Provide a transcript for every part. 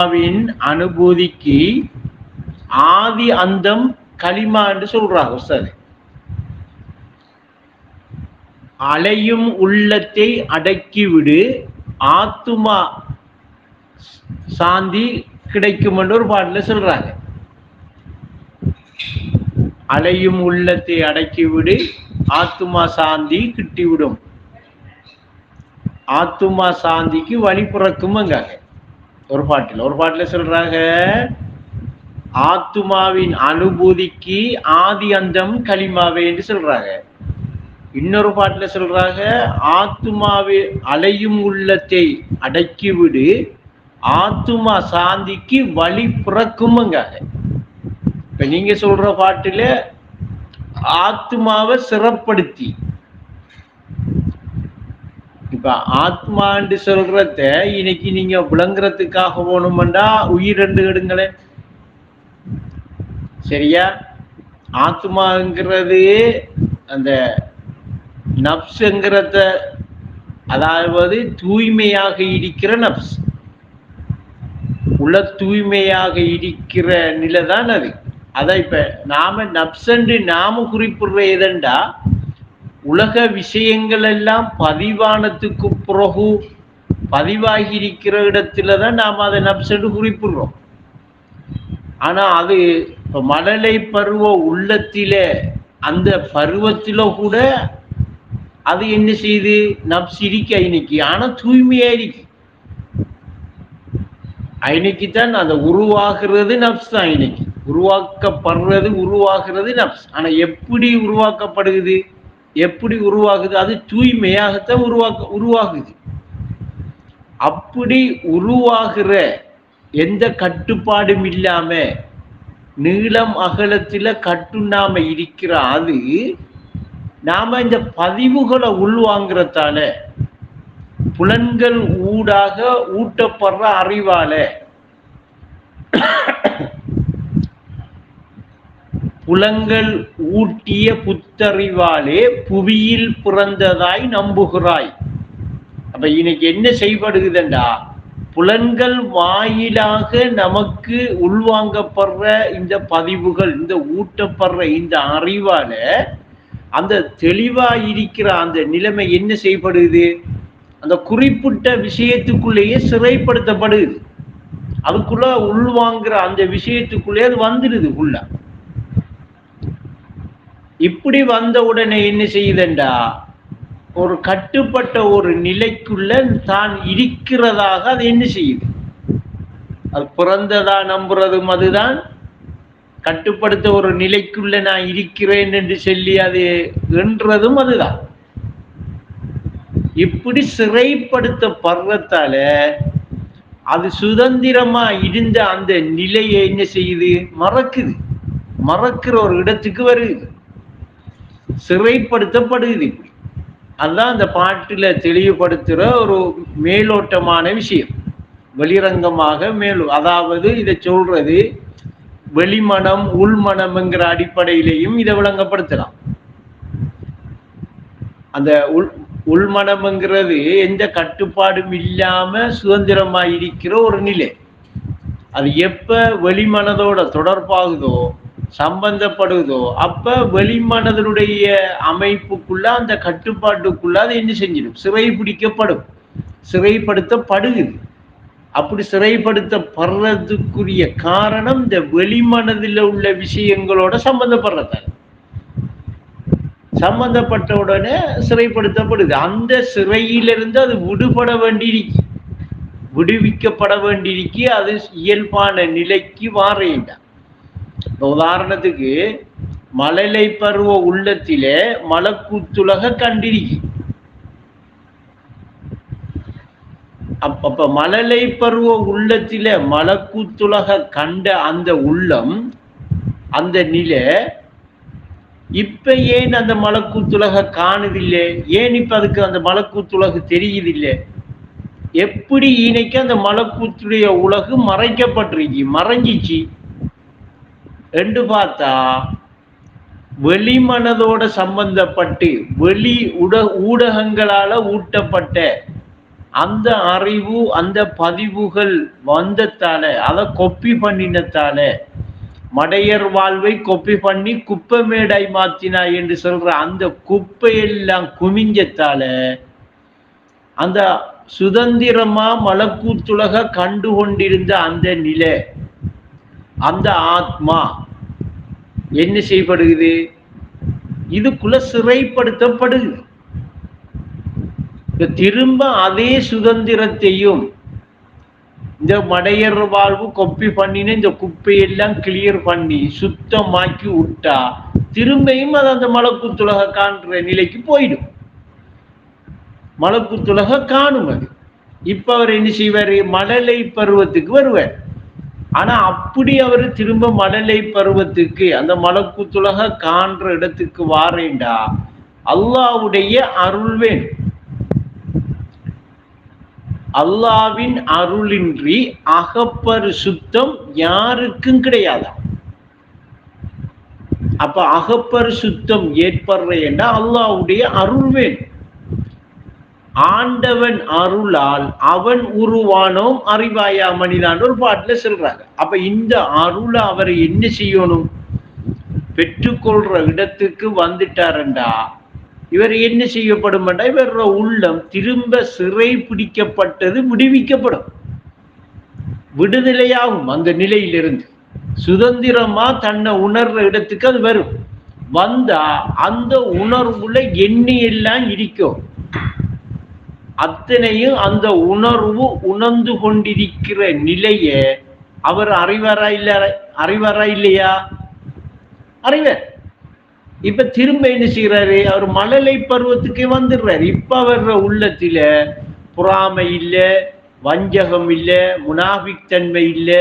அனுபூதிக்கு ஆதி அந்தம் களிமா என்று சொல்றாங்க உஸ்தாது. அலையும் உள்ளத்தை அடக்கிவிடு ஆத்துமா சாந்தி கிடைக்கும் என்று ஒரு பாட்டுல சொல்றாங்க. அலையும் உள்ளத்தை அடக்கிவிடு ஆத்துமா சாந்தி கிட்டிவிடும். ஆத்துமா சாந்திக்கு வழி பிறக்குமங்க ஒரு பாட்டுல சொல்றாங்க. ஆத்துமாவின் அனுபூதிக்கு ஆதி அந்தம் களிமாவே என்று சொல்றாங்க. இன்னொரு பாட்டுல சொல்றாங்க, ஆத்துமாவே அலையும் உள்ளத்தை அடக்கிவிடு ஆத்துமா சாந்திக்கு வழி பிறக்குமங்க. இப்ப நீங்க சொல்ற பாட்டுல ஆத்மாவை சிறப்படுத்தி, இப்ப ஆத்மான்னு சொல்றத இன்னைக்கு நீங்க விளங்குறதுக்காக போகணும்டா உயிர் ரெண்டு எடுங்களேன், சரியா? ஆத்மாங்கிறது அந்த நப்ஸ்ங்கிறத, அதாவது தூய்மையாக இருக்கிற நப்ஸ், உள்ள தூய்மையாக இருக்கிற நிலை தான் அது. அதான் இப்ப நாம நப்சன்று நாம குறிப்பிடுற எதண்டா, உலக விஷயங்கள் எல்லாம் பதிவானத்துக்கு பிறகு பதிவாகி இருக்கிற இடத்துலதான் நாம அதை நப்சன்று குறிப்பிடுறோம். ஆனா அது இப்ப மழலை பருவ உள்ளத்தில அந்த பருவத்தில கூட அது என்ன செய்யுது, நப்ஸ் இருக்கு ஐநைக்கு, ஆனா தூய்மையா இருக்கு. ஐநைக்குத்தான் அந்த உருவாகிறது நப்ஸ் தான். ஐநைக்கு உருவாக்கப்படுறது உருவாகிறது நப்ஸ். ஆனா எப்படி உருவாக்கப்படுகிறது, எப்படி உருவாகுது, அது தூய்மையாகத்தான் உருவாகுது. அப்படி உருவாகிற எந்த கட்டுப்பாடும் இல்லாம நீளம் அகலத்துல கட்டுண்ணாம இருக்கிற அது நாம இந்த பதிவுகளை உள்வாங்கிறதால புலன்கள் ஊடாக ஊட்டப்படுற அறிவால புலங்கள் ஊட்டிய புத்தறிவாலே புவியில் பிறந்ததாய் நம்புகிறாய். அப்ப இன்னைக்கு என்ன செய்யப்படுகுதுண்டா, புலன்கள் வாயிலாக நமக்கு உள்வாங்கப்படுற இந்த பதிவுகள், இந்த ஊட்டப்படுற இந்த அறிவால அந்த தெளிவா இருக்கிற அந்த நிலைமை என்ன செய்யப்படுது, அந்த குறிப்பிட்ட விஷயத்துக்குள்ளேயே சிறைப்படுத்தப்படுது. அதுக்குள்ள உள்வாங்குற அந்த விஷயத்துக்குள்ளே அது வந்துடுது உள்ள. இப்படி வந்த உடனே என்ன செய்யுதுண்டா, ஒரு கட்டுப்பட்ட ஒரு நிலைக்குள்ள தான் இருக்கிறதாக அது என்ன செய்யுது, அது பிறந்ததா நம்புறதும் அதுதான், கட்டுப்படுத்த ஒரு நிலைக்குள்ள நான் இருக்கிறேன் என்று சொல்லி அது என்றதும் அதுதான். இப்படி சிறைப்படுத்தப்படுறதால அது சுதந்திரமா இருந்த அந்த நிலையை என்ன செய்யுது, மறக்குது. மறக்கிற ஒரு இடத்துக்கு வருது, சிறைப்படுத்தப்படுது. இப்படி அதுதான் அந்த பாட்டுல தெளிவுபடுத்துற ஒரு மேலோட்டமான விஷயம். வெளிரங்கமாக அதாவது இதை சொல்றது வெளிமனம் உள்மனம்ங்கிற அடிப்படையிலையும் இதை விளங்கப்படுத்தலாம். அந்த உள்மனம்ங்கிறது எந்த கட்டுப்பாடும் இல்லாம சுதந்திரமா இருக்கிற ஒரு நிலை. அது எப்ப வெளிமனதோட தொடர்பாகுதோ சம்பந்தப்படுதோ அப்ப வெளிமனதனுடைய அமைப்புக்குள்ள அந்த கட்டுப்பாட்டுக்குள்ள அது என்ன செஞ்சிடும், சிறைபிடிக்கப்படும், சிறைப்படுத்தப்படுகிறது. அப்படி சிறைப்படுத்தப்படுறதுக்குரிய காரணம் இந்த வெளிமனதில் உள்ள விஷயங்களோட சம்பந்தப்பட்ட உடனே சிறைப்படுத்தப்படுது. அந்த சிறையிலிருந்து அது விடுபட வேண்டியிருக்கு, விடுவிக்கப்பட வேண்டியிருக்கு. அது இயல்பான நிலைக்கு வாரேண்டாம். உதாரணத்துக்கு மழலை பருவ உள்ளத்திலே மலக்கூத்துலக கண்டிருக்கு. அப்ப மழலை பருவ உள்ளத்தில மலக்கூத்துலக கண்ட அந்த உள்ளம், அந்த நிலை இப்ப ஏன் அந்த மலக்கூத்துலக காணுதில்லை, ஏன் இப்ப அதுக்கு அந்த மலக்கூத்துலகு தெரியுதில்லை? எப்படி இன்னைக்கு அந்த மலக்கூத்துடைய உலகு மறைக்கப்பட்டிருக்கு, மறைஞ்சிச்சு என்று பார்த்தா வெளிமனதோட சம்பந்தப்பட்டு வெளி ஊடகங்களால ஊட்டப்பட்ட அந்த அறிவு அந்த பதிவுகள் வந்ததால அதை கொப்பி பண்ணினத்தால மடையர் வாழ்வை கொப்பி பண்ணி குப்பை மேடாய் மாத்தினா என்று சொல்ற அந்த குப்பையெல்லாம் குமிஞ்சத்தால அந்த சுதந்திரமா மலக்கூத்துலக கண்டு கொண்டிருந்த அந்த நிலை அந்த ஆத்மா என்ன செய்யப்படுகிறது? இதுக்குள்ள சிறைப்படுத்தப்படுது. திரும்ப அதே சுதந்திரத்தையும் இந்த மடையர் வாழ்வு கொப்பி பண்ணின இந்த குப்பையெல்லாம் கிளியர் பண்ணி சுத்தமாக்கி விட்டா திரும்பியும் அது அந்த மலக்குத்துலக காண்ற நிலைக்கு போயிடும். மலக்குத்துலக காணும். அது இப்ப அவர் என்ன செய்வாரு? மழலை பருவத்துக்கு வருவார். ஆனா அப்படி அவர் திரும்ப மழலை பருவத்துக்கு அந்த மலக்குத்துலக காண்ற இடத்துக்கு வாரேண்டா அல்லாஹ்வுடைய அருள் வேணும். அல்லாவின் அருளின்றி அகப்பரு சுத்தம் யாருக்கும் கிடையாதா? அப்ப அகப்பரு சுத்தம் ஏற்படுறேன்னா அல்லாஹ்வுடைய அருள் வேணும். ஆண்டவன் அருளால் அவன் உருவானோம் அறிவாயா மனிதான் ஒரு பாட்டுல சொல்றாங்க. அப்ப இந்த அருளை அவர் என்ன செய்யணும்? பெற்றுக்கொள்ற இடத்துக்கு வந்துட்டாருண்டா இவர் என்ன செய்யப்படும்? இவர் உள்ளம் திரும்ப சிறை பிடிக்கப்பட்டது விடுவிக்கப்படும், விடுதலையாகும். அந்த நிலையிலிருந்து சுதந்திரமா தன்னை உணர்ற இடத்துக்கு அது வரும். வந்தா அந்த உணர்வுல எல்லாம் இருக்கும். அத்தனையும் அந்த உணர்வு உணர்ந்து கொண்டிருக்கிற நிலைய அவர் அறிவாரா இல்லையா? அறிவர். இப்ப திரும்ப என்ன செய்யறாரு? அவர் மழலை பருவத்துக்கே வந்துடுறாரு. இப்ப அவர் உள்ளத்தில பொறாமை இல்ல, வஞ்சகம் இல்ல, முனாஃபிக் தன்மை இல்ல,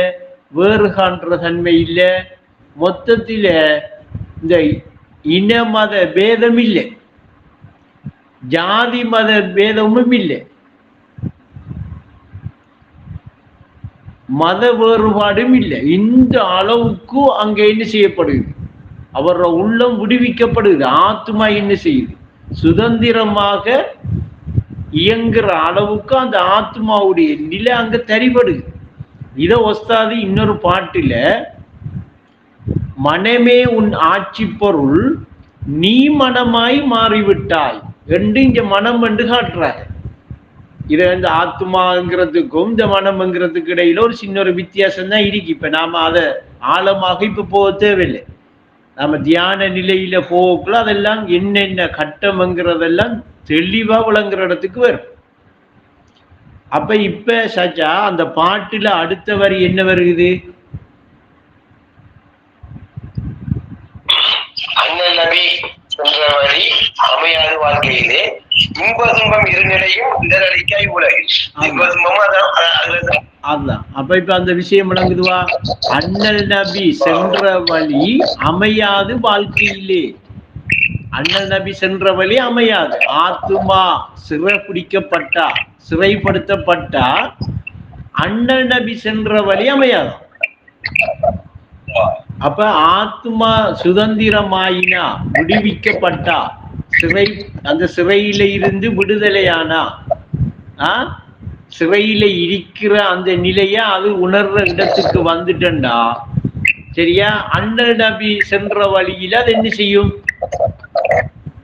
வேறு காண்ற தன்மை இல்ல, மொத்தத்தில இந்த இன மத பேதம் இல்லை, ஜாதி மத பேதமும் இல்லை, மத வேறுபாடும் இல்லை. இந்த அளவுக்கு அங்க என்ன செய்யப்படுது? அவர உள்ளம் விடுவிக்கப்படுது. ஆத்மா என்ன செய்யுது? சுதந்திரமாக இயங்குற அளவுக்கு அந்த ஆத்மாவுடைய நிலை அங்க தெரிபடுது. இத ஒஸ்தாது இன்னொரு பாட்டுல மனமே உன் ஆட்சி பொருள் நீ மனமாய் மாறிவிட்டாய் என்று இங்க மனம் என்று காட்டுறாரு. இத இந்த ஆத்மாங்கிறதுக்கும் இந்த மனம்ங்கிறதுக்கு இடையில ஒரு சின்ன ஒரு வித்தியாசம் தான் இருக்கு. இப்ப நாம அதை ஆழமாக இப்ப போக தேவையில்லை. நம்ம தியான நிலையில போகக்குள்ள அதெல்லாம் என்னென்ன கட்டம்ங்கிறதெல்லாம் தெளிவா விளங்குற இடத்துக்கு வரும். அப்ப இப்ப சச்சா அந்த பாட்டுல அடுத்த வரி என்ன வருகிறது? அண்ணல் நபி என்ற வழி அமையாது வாழ்க்கையிலே இன்ப துன்பம் இருநிலையும் இடரடிக்காய் உலகில் இன்ப துன்பமும் அதுதான். அப்ப இப்ப அந்த விஷயம் விளங்குதுவா? அண்ணல் நபி சென்ற வழி அமையாது வாழ்க்கையிலே. அண்ணல் நபி சென்ற வழி அமையாது. ஆத்துமா சிறைப்பிடிக்கப்பட்டா, சிறைப்படுத்தப்பட்டா அண்ணல் நபி சென்ற வழி அமையாது. அப்ப ஆத்மா சுதந்திரமாயினா, விடுவிக்கப்பட்டா, சிறை அந்த சிறையில இருந்து விடுதலையானா, சிறையில இருக்கிற அந்த நிலைய அது உணர்ற இடத்துக்கு வந்துட்டா சரியா? அண்ணல் நபி சென்ற வழியில அது என்ன செய்யும்?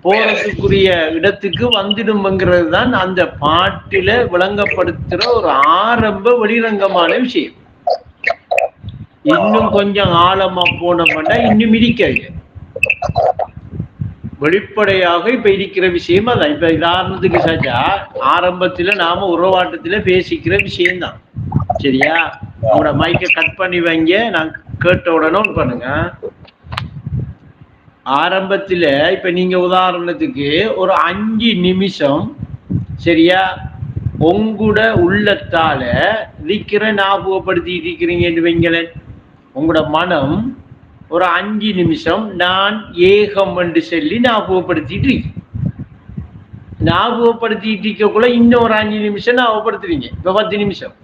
போறதுக்குரிய இடத்துக்கு வந்துடும்ங்கிறது தான் அந்த பாட்டில விளங்கப்படுத்துற ஒரு ஆரம்ப வெளிரங்கமான விஷயம். இன்னும் கொஞ்சம் ஆழமா போனோம்னா இன்னும் இருக்காது. வெளிப்படையாக இப்ப இருக்கிற விஷயம் அதான். இப்ப உதாரணத்துக்கு சாச்சா ஆரம்பத்துல நாம உறவாட்டத்துல பேசிக்கிற விஷயம்தான். சரியா? உங்களோட மைக்கை கட் பண்ணி வைங்க, நான் கேட்ட உடனே பண்ணுங்க. ஆரம்பத்துல இப்ப நீங்க உதாரணத்துக்கு ஒரு 5 நிமிஷம் சரியா உங்களோட உள்ளத்தால இருக்கிற ஞாபகப்படுத்தி இருக்கிறீங்கன்னு வைங்களேன். உங்களோட மனம் ஒரு 5 நிமிஷம் நான் ஏகம் என்று சொல்லி ஞாபகப்படுத்திட்டு இருக்கு. ஞாபகப்படுத்திட்டு இருக்கக்குள்ள இன்னொரு 5 நிமிஷம் ஞாபகப்படுத்துறீங்க. இப்ப 10 நிமிஷம்,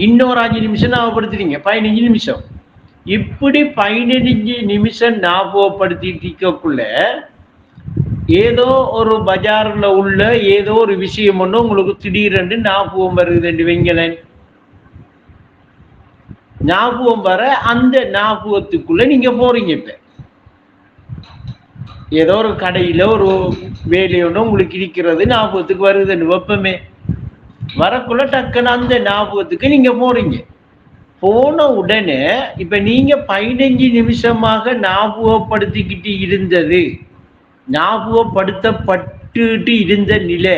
இன்னொரு 5 நிமிஷம் ஞாபகப்படுத்துறீங்க, 15 நிமிஷம். இப்படி 15 நிமிஷம் ஞாபகப்படுத்திட்டு இருக்கக்குள்ள ஏதோ ஒரு பஜார்ல உள்ள ஏதோ ஒரு விஷயம் ஒண்ணு உங்களுக்கு திடீரென்று ஞாபகம் வருதுன்னு வைங்களேன். ஞாபகம் வர அந்த ஞாபகத்துக்குள்ள நீங்க போறீங்க. இப்ப ஏதோ ஒரு கடையில ஒரு வேலையோட உங்களுக்கு இருக்கிறது ஞாபகத்துக்கு வருதுன்னு வெப்பமே வரக்குள்ள டக்குன்னு அந்த ஞாபகத்துக்கு நீங்க போறீங்க. போன உடனே இப்ப நீங்க 15 நிமிஷமாக ஞாபகப்படுத்திக்கிட்டு இருந்தது, ஞாபகப்படுத்தப்பட்டு இருந்த நிலை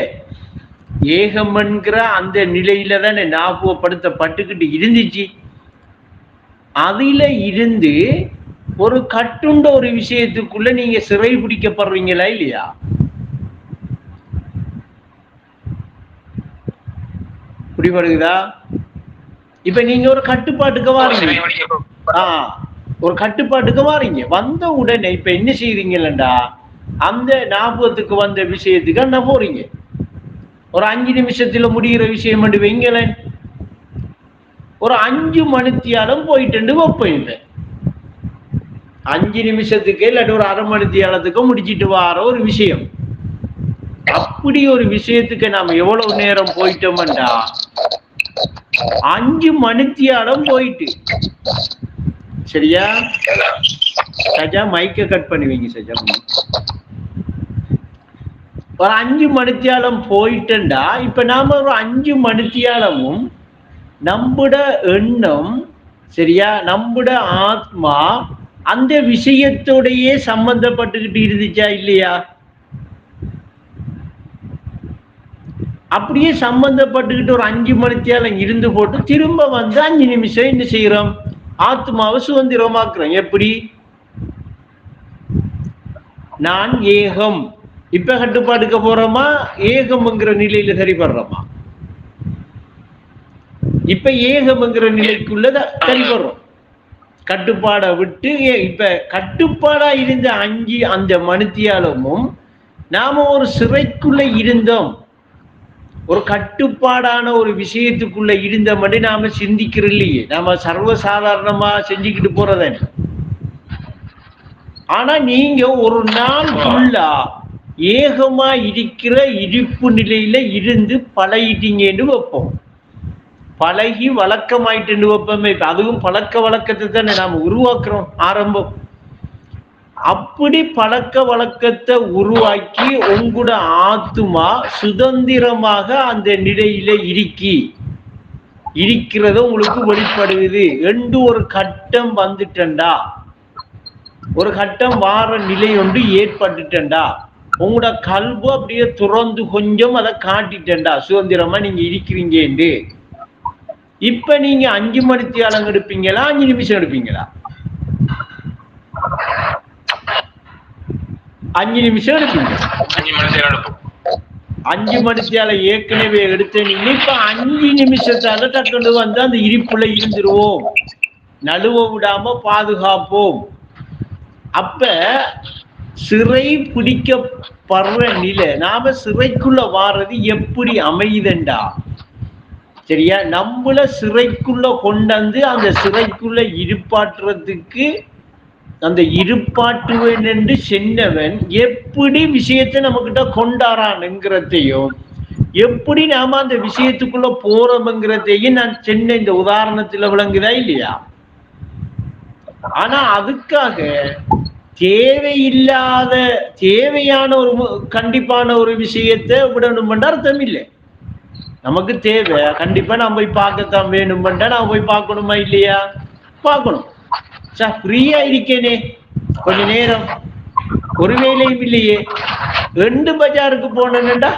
ஏகம் என்கிற அந்த நிலையில தானே ஞாபகப்படுத்தப்பட்டுக்கிட்டு இருந்துச்சு. அதுல இருந்து ஒரு கட்டுண்ட ஒரு விஷயத்துக்குள்ள நீங்க சிறை பிடிக்கப்படுறீங்களா இல்லையா? புரியுதா? இப்ப நீங்க ஒரு கட்டுப்பாட்டுக்கு வாரீங்க. ஒரு கட்டுப்பாட்டுக்கு வாரீங்க. வந்த உடனே இப்ப என்ன செய்றீங்களா, அந்த ஞாபகத்துக்கு வந்த விஷயத்துக்கு என்ன போறீங்க. ஒரு 5 நிமிஷத்துல முடிகிற விஷயம் மட்டும் வைங்களேன், ஒரு 5 மணித்தியாலம் போயிட்டு வைப்பேன். 5 நிமிஷத்துக்கு இல்லாட்டி ஒரு அரை மணித்தியாலத்துக்கு முடிச்சிட்டு வார ஒரு விஷயம். அப்படி ஒரு விஷயத்துக்கு நாம எவ்வளவு நேரம் போயிட்டோம்டா, 5 மணித்தியாலம் போயிட்டு. சரியா? சஜா மைக்க கட் பண்ணுவீங்க சஜா. ஒரு 5 மணித்தியாலம் போயிட்டா இப்ப நாம ஒரு 5 மணித்தியாலமும் நம்முட எண்ணம், சரியா, நம்முட ஆத்மா அந்த விஷயத்தோடையே சம்பந்தப்பட்டுக்கிட்டு இருந்துச்சா இல்லையா? அப்படியே சம்பந்தப்பட்டுக்கிட்டு ஒரு 5 மணித்தியாலம் இருந்து போட்டு திரும்ப வந்து 5 நிமிஷம் என்ன செய்யறோம், ஆத்மாவை சுதந்திரமாக்குறோம். எப்படி? நான் ஏகம். இப்ப கட்டுப்பாடுக்க போறோமா, ஏகம்ங்கிற நிலையில சரிபடுறோமா? இப்ப ஏகம்ங்கிற நிலைக்குள்ள சரிபடுறோம். கட்டுப்பாடை விட்டு இப்ப கட்டுப்பாடா இருந்த 5 அந்த மணித்தியாலமும் நாம ஒரு சிறைக்குள்ள இருந்தோம். ஒரு கட்டுப்பாடான ஒரு விஷயத்துக்குள்ள இருந்த மாதிரி நாம சிந்திக்கிறோம் இல்லையே, நாம சர்வசாதாரணமா செஞ்சுக்கிட்டு போறத. ஆனா நீங்க ஒரு நாள் ஃபுல்லா ஏகமா இருக்கிற இருப்பு நிலையில இருந்து பழகிட்டீங்கன்னு வைப்போம். பழகி வழக்கமாயிட்டு வைப்போமே. அதுவும் பழக்க வழக்கத்தை தானே நாம உருவாக்குறோம் ஆரம்பம். அப்படி பழக்க வழக்கத்தை உருவாக்கி உங்களோட ஆத்மா சுதந்திரமாக அந்த நிலையில இருக்கிறத உங்களுக்கு வெளிப்படுது என்று ஒரு கட்டம் வந்துட்டா, ஒரு கட்டம் வார நிலை ஒன்று ஏற்பட்டுட்டா, உங்களோட கல்வி அப்படியே துறந்து கொஞ்சம் அதை காட்டிட்டா சுதந்திரமா நீங்க இருக்கிறீங்க. இப்ப நீங்க 5 மணித்தியாலம் எடுப்பீங்களா, 5 நிமிஷம் எடுப்பீங்களா? 5 நிமிஷம் எடுப்பீங்க. 5 மணித்தியாலம் ஏற்கனவே எடுத்த நீங்க இப்ப 5 நிமிஷத்தால டக்குன்னு வந்து அந்த இருப்புல இருந்துருவோம், நழுவ விடாம பாதுகாப்போம். அப்ப சிறை பிடிக்கப்படுற நிலை, நாம சிறைக்குள்ள வாரது எப்படி அமையுதுண்டா, சரியா, நம்மள சிறைக்குள்ள கொண்டாந்து அந்த சிறைக்குள்ள இருப்பாற்றுறதுக்கு அந்த இருப்பாட்டுவன் என்று சென்னவன் எப்படி விஷயத்தை நம்ம கிட்ட கொண்டாரான்ங்கிறதையும், எப்படி நாம அந்த விஷயத்துக்குள்ள போறோம்ங்கிறதையும் நான் சென்ன இந்த உதாரணத்துல விளங்குதா இல்லையா? ஆனா அதுக்காக தேவையான ஒரு கண்டிப்பான ஒரு விஷயத்தை விடணும் அர்த்தம் இல்லை. நமக்கு தேவை கண்டிப்பா நான் போய் பார்க்கத்தான் வேணும், நான் போய் பார்க்கணுமா இல்லையா? பார்க்கணும். சார் ஃப்ரீயா இருக்கேனே கொஞ்ச நேரம், ஒரு வேலையும் இல்லையே, 2 பஜாருக்கு போனேன்டா,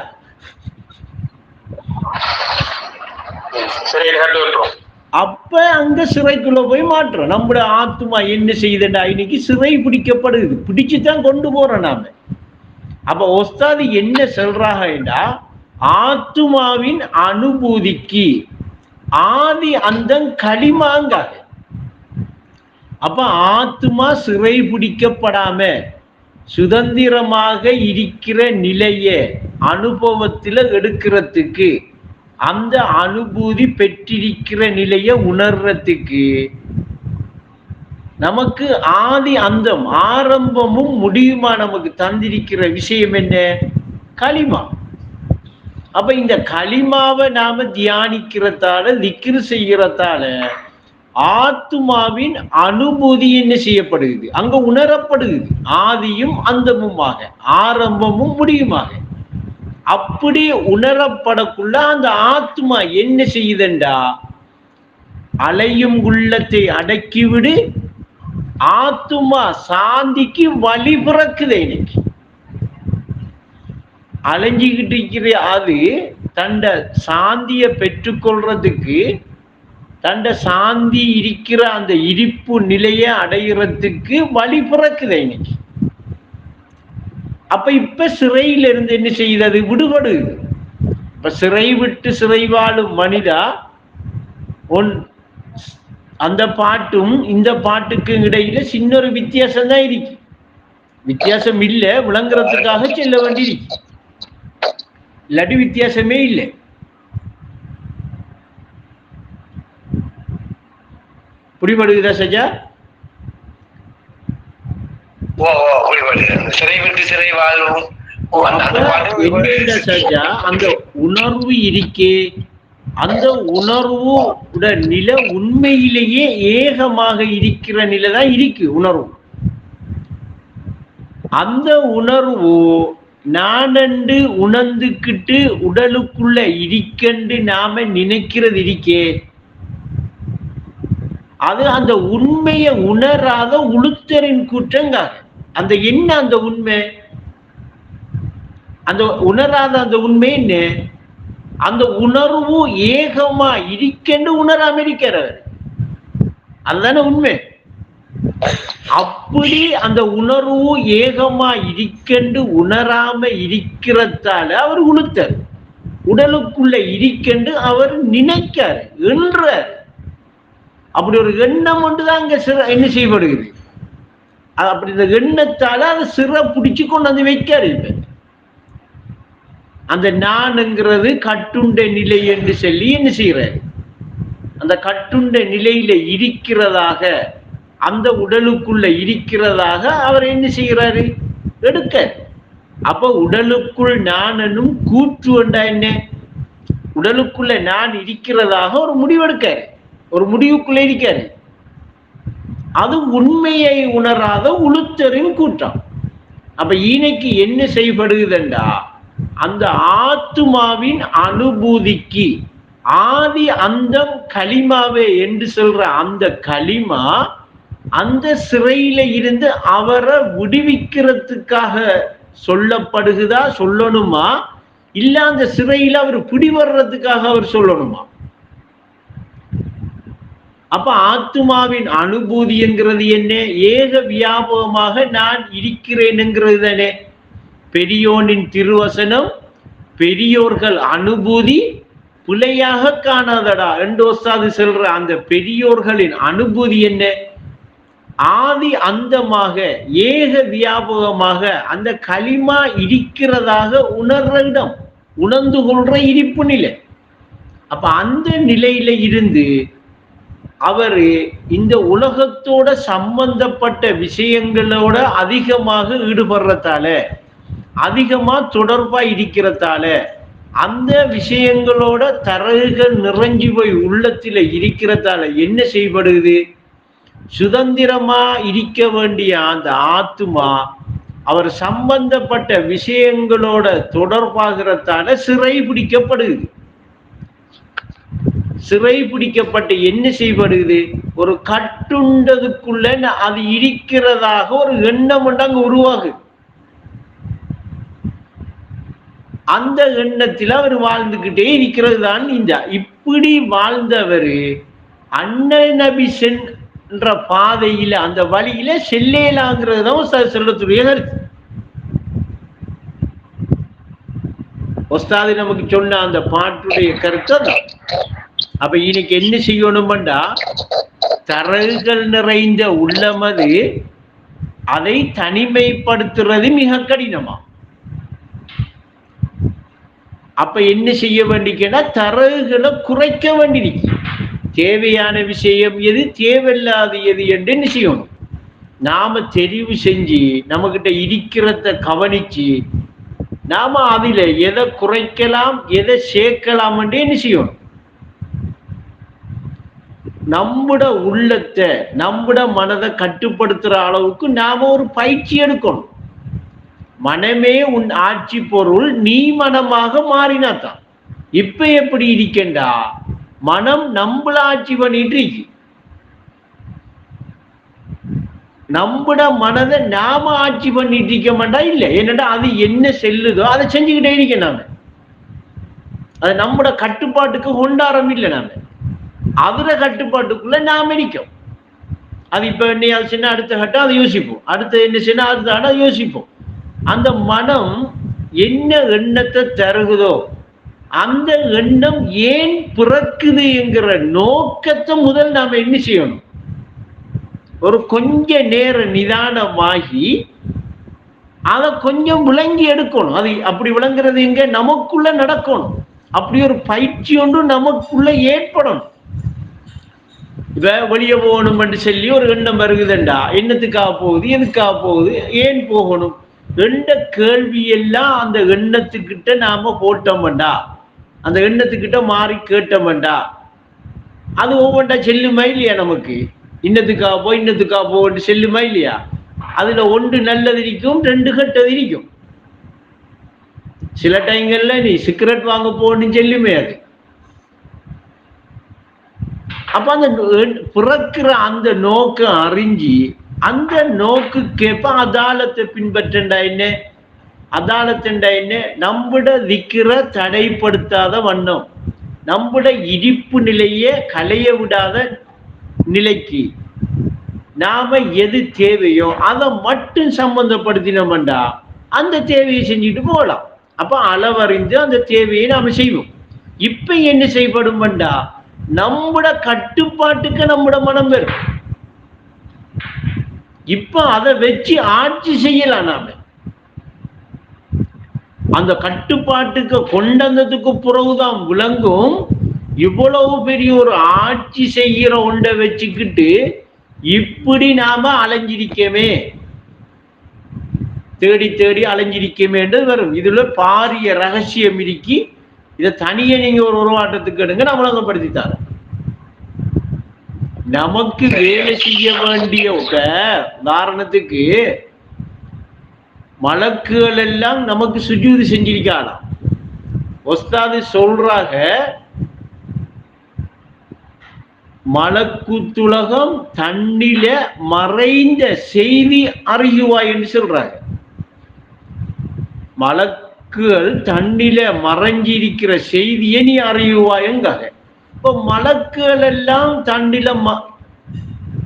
அப்ப அங்க சிறைக்குள்ள போய் மாற்றோம். நம்முடைய ஆத்மா என்ன செய்யுதுண்டா, இன்னைக்கு சிறை பிடிக்கப்படுது, பிடிச்சுதான் கொண்டு போறோம் நாம. அப்ப ஒஸ்தாது என்ன சொல்றாங்கடா, ஆத்மாவின் அனுபூதிக்கு ஆதி அந்த களிமாங்க. அப்ப ஆத்மா சிறை பிடிக்கப்படாம சுதந்திரமாக இருக்கிற நிலைய அனுபவத்துல எடுக்கிறதுக்கு, அந்த அனுபூதி பெற்றிருக்கிற நிலைய உணர்றதுக்கு நமக்கு ஆதி அந்தம் ஆரம்பமும் முடியுமா நமக்கு தந்திருக்கிற விஷயம் என்ன? களிமா. அப்ப இந்த களிமாவை நாம தியானிக்கிறதால திக்ரு செய்யறதால ஆத்மாவின் அனுபூதி என்ன செய்யப்படுகிறது? அங்க உணரப்படுகிறது, ஆதியும் அந்தமுமாக, ஆரம்பமும் முடியுமாக. அப்படி உணரப்படக்குள்ள அந்த ஆத்மா என்ன செய்யுதுண்டா, அலையும் உள்ளத்தை அடக்கிவிடு, ஆத்மா சாந்திக்கு வழி பிறக்குது. இன்னைக்கு அலைஞ்சிக்கிட்டு இருக்கிற அது தண்ட சாந்தியை பெற்றுக்கொள்றதுக்கு, தண்ட சாந்தி இருக்கிற அந்த இருப்பு நிலையை அடைகிறதுக்கு வழி பிறக்குது இன்னைக்கு. அப்ப இப்ப சிறையில இருந்து என்ன செய்யுது? விடுபடுது. இப்ப சிறை விட்டு சிறை வாழும் மனிதா, அந்த பாட்டும் இந்த பாட்டுக்கும் இடையில சின்ன ஒரு வித்தியாசம் தான் இருக்கு. வித்தியாசம் இல்லை, விளங்குறதுக்காக செல்ல வேண்டியிருக்கு, இல்லாட்டி வித்தியாசமே இல்லை. புரிபடுகிறதா சஜா? சிறை விட்டு சிறை வாழும் சஜா, அந்த உணர்வு இருக்கே, அந்த உணர்வு நிலை உண்மையிலேயே ஏகமாக இருக்கிற நிலை தான் இருக்கு உணர்வு. அந்த உணர்வு நானண்டு உணர்ந்துக்கிட்டு உடலுக்குள்ள இருக்கண்டு நாம நினைக்கிறது இருக்கே, அது அந்த உண்மையை உணராத உளுத்தரின் குற்றங்க. அந்த என்ன அந்த உண்மை, அந்த உணராத அந்த உண்மை என்ன? அந்த உணர்வு ஏகமா இருக்கண்டு உணராம இருக்கிறார், அதுதானே உண்மை. அப்படி அந்த உணர்வு ஏகமா இருக்கண்டு உணராம இருக்கிறதால அவர் உளுத்தர், உடலுக்குள்ள இருக்கண்டு அவர் நினைக்காரு என்றார். அப்படி ஒரு எண்ணம் ஒன்றுதான் அங்க என்ன செய்யப்படுகிறது. அப்படி இந்த எண்ணத்தால அதை சிறை பிடிச்சு கொண்டு வந்து வைக்காரு. இப்ப அந்த நான்ங்கிறது கட்டுண்ட நிலை என்று சொல்லி என்ன செய்யறாரு, அந்த கட்டுண்ட நிலையில இருக்கிறதாக, அந்த உடலுக்குள்ள இருக்கிறதாக அவர் என்ன செய்யறாரு, எடுக்க. அப்ப உடலுக்குள் நானும் கூற்று வந்தா என்ன, உடலுக்குள்ள நான் இருக்கிறதாக ஒரு முடிவெடுக்க, ஒரு முடிவுக்குள்ள இருக்காரு. அது உண்மையை உணராத உளுத்தரின் கூட்டம். அப்ப இன்னைக்கு என்ன செய்யப்படுகிறதுண்டா, அந்த ஆத்மாவின் அனுபூதிக்கு ஆதி அந்தம் களிமாவே என்று சொல்ற அந்த களிமா அந்த சிறையில இருந்து அவரை விடுவிக்கிறதுக்காக சொல்லப்படுகிறதா, சொல்லணுமா, இல்ல அந்த சிறையில அவர் பிடிவர்றதுக்காக அவர் சொல்லணுமா? அப்ப ஆத்மாவின் அனுபூதி என்கிறது என்ன? ஏக வியாபகமாக நான் இருக்கிறேன்ங்கிறது தானே. பெரியோனின் திருவசனம் பெரியோர்கள் அனுபூதி பிழையாக காணாதடா என்று ஒஸ்தாது சொல்ற அந்த பெரியோர்களின் அனுபூதி என்ன? ஆதி அந்தமாக ஏக வியாபகமாக அந்த களிமா இருக்கிறதாக உணர்ற இடம், உணர்ந்து கொள்ற இருப்பு நிலை. அப்ப அந்த நிலையில இருந்து அவரு இந்த உலகத்தோட சம்பந்தப்பட்ட விஷயங்களோட அதிகமாக ஈடுபடுறதால, அதிகமா தொடர்பா இருக்கிறதால, அந்த விஷயங்களோட தரகுகள் நிறைஞ்சு போய் உள்ளத்துல இருக்கிறதால என்ன செய்யப்படுது, சுதந்திரமா இருக்க வேண்டிய அந்த ஆத்மா அவர் சம்பந்தப்பட்ட விஷயங்களோட தொடர்பாகிறதால சிறை பிடிக்கப்படுது. சிறை பிடிக்கப்பட்டு என்ன செய்யப்படுது, ஒரு கட்டுண்டதுக்குள்ள அது இருக்கிறதாக ஒரு எண்ணம் அங்க உருவாகுது. அந்த எண்ணத்தில் அவர் வாழ்ந்துகிட்டே இருக்கிறது தான் இந்த. இப்படி வாழ்ந்தவர் அண்ணல் நபி சென்ற பாதையில, அந்த வழியில செல்லேலாங்கிறது தான் செல்லத்துடைய கருத்து. ஒஸ்தாது நமக்கு சொன்ன அந்த பாட்டுடைய கருத்து தான். அப்ப இன்னைக்கு என்ன செய்யணும்டா, தரகுகள் நிறைந்த உள்ளமது அதை தனிமைப்படுத்துறது மிக கடினமா. அப்ப என்ன செய்ய வேண்டிக்கன்னா தரகுகளை குறைக்க வேண்டியிருக்கு. தேவையான விஷயம் எது, தேவையில்லாத எது என்று என்ன செய்யணும், நாம தெரிவு செஞ்சு நம்மகிட்ட இருக்கிறத கவனிச்சு நாம அதில எதை குறைக்கலாம் எதை சேர்க்கலாம் என்று என்ன செய்யணும். நம்முட உள்ளத்தை நம்முட மனதை கட்டுப்படுத்துற அளவுக்கு நாம ஒரு பயிற்சி எடுக்கணும். மனமே உன் ஆட்சி பொருள், நீ மனமாக மாறினாத்தான். இப்ப எப்படி இருக்கேன்டா, மனம் நம்மள ஆட்சி பண்ணிட்டு இருக்கு. நம்முட மனதை நாம ஆட்சி பண்ணிட்டு இருக்க மாட்டா இல்ல. என்னடா அது என்ன செல்லுதோ அதை செஞ்சுக்கிட்டே இருக்க. நாம அது நம்மட கட்டுப்பாட்டுக்கு கொண்டாடம் இல்லை. நாம அதுல கட்டுப்பாட்டுக்குள்ள நாம இருக்கோம். அது இப்ப என்ன சின்ன அடுத்த கட்டம் அதை யோசிப்போம், அடுத்த என்ன சின்ன அடுத்த யோசிப்போம். அந்த மனம் என்ன எண்ணத்தை தருகுதோ அந்த எண்ணம் ஏன் பிறக்குது என்கிற நோக்கத்தை முதல் நாம என்ன செய்யணும், ஒரு கொஞ்ச நேர நிதானமாகி அதை கொஞ்சம் விளங்கி எடுக்கணும். அது அப்படி விளங்குறது எங்க, நமக்குள்ள நடக்கணும். அப்படி ஒரு பயிற்சி ஒன்று நமக்குள்ள ஏற்படணும். இப்ப வெளியே போகணும் என்று சொல்லி ஒரு எண்ணம் வருகுதுண்டா, என்னத்துக்காக போகுது, எதுக்காக போகுது, ஏன் போகணும் என்ற கேள்வி எல்லாம் அந்த எண்ணத்துக்கிட்ட நாம போட்டோம்டா, அந்த எண்ணத்துக்கிட்ட மாறி கேட்டோம்டா, அது ஒவ்வொன்றா செல்லுமா இல்லையா, நமக்கு இன்னத்துக்காக போய் இன்னத்துக்காக போன்னு செல்லுமா இல்லையா. அதுல ஒன்று நல்லது இருக்கும், ரெண்டு கெட்டது இருக்கும். சில டைங்கள்ல நீ சிகரெட் வாங்க போன்னு செல்லுமே அது. அப்ப அந்த பிறக்கிற அந்த நோக்கம் அறிஞ்சி அந்த நோக்குக்கேற்ப அதாலத்தை பின்பற்றண்டா என்ன, அதாலத்தண்டா என்ன, நம்முட திக்கிற தடைப்படுத்தாத வண்ணம், நம்முட இடிப்பு நிலையை களைய விடாத நிலைக்கு நாம எது தேவையோ அதை மட்டும் சம்பந்தப்படுத்தினோம்டா அந்த தேவையை செஞ்சுட்டு போகலாம். அப்ப அளவறிந்து அந்த தேவையை நாம செய்வோம். இப்ப என்ன செய்யப்படும்டா, நம்முட கட்டுப்பாட்டுக்கு நம்முட மனம் வரும். இப்ப அதை வச்சு ஆட்சி செய்யலாம். நாம அந்த கட்டுப்பாட்டுக்கு கொண்டதுக்கு பிறகுதான் விளங்கும், இவ்வளவு பெரிய ஒரு ஆட்சி செய்கிற ஒன்றை வச்சுக்கிட்டு இப்படி நாம அலைஞ்சிருக்கமே, தேடி தேடி அலைஞ்சிருக்கமே என்றது வரும். இதுல பாரிய ரகசியம் இருக்கி. இதை தனியே நீங்க ஒரு உருவாட்டத்துக்கு எடுங்க, நான் விளங்கப்படுத்தித்தார. நமக்கு வேலை செய்ய வேண்டிய உதாரணத்துக்கு மலக்குகள் எல்லாம் நமக்கு சுஜூது செஞ்சிருக்கலாம். ஒஸ்தாது சொல்றாங்க, மலக்குத்துலகம் தண்ணில மறைந்த செய்தி அறியுவாய் என்று சொல்றாங்க. மலக்குகள் தண்ணில மறைஞ்சிருக்கிற செய்தியை நீ அறியுவாயங்காக. இப்போ மலக்குகள் எல்லாம் தண்ணில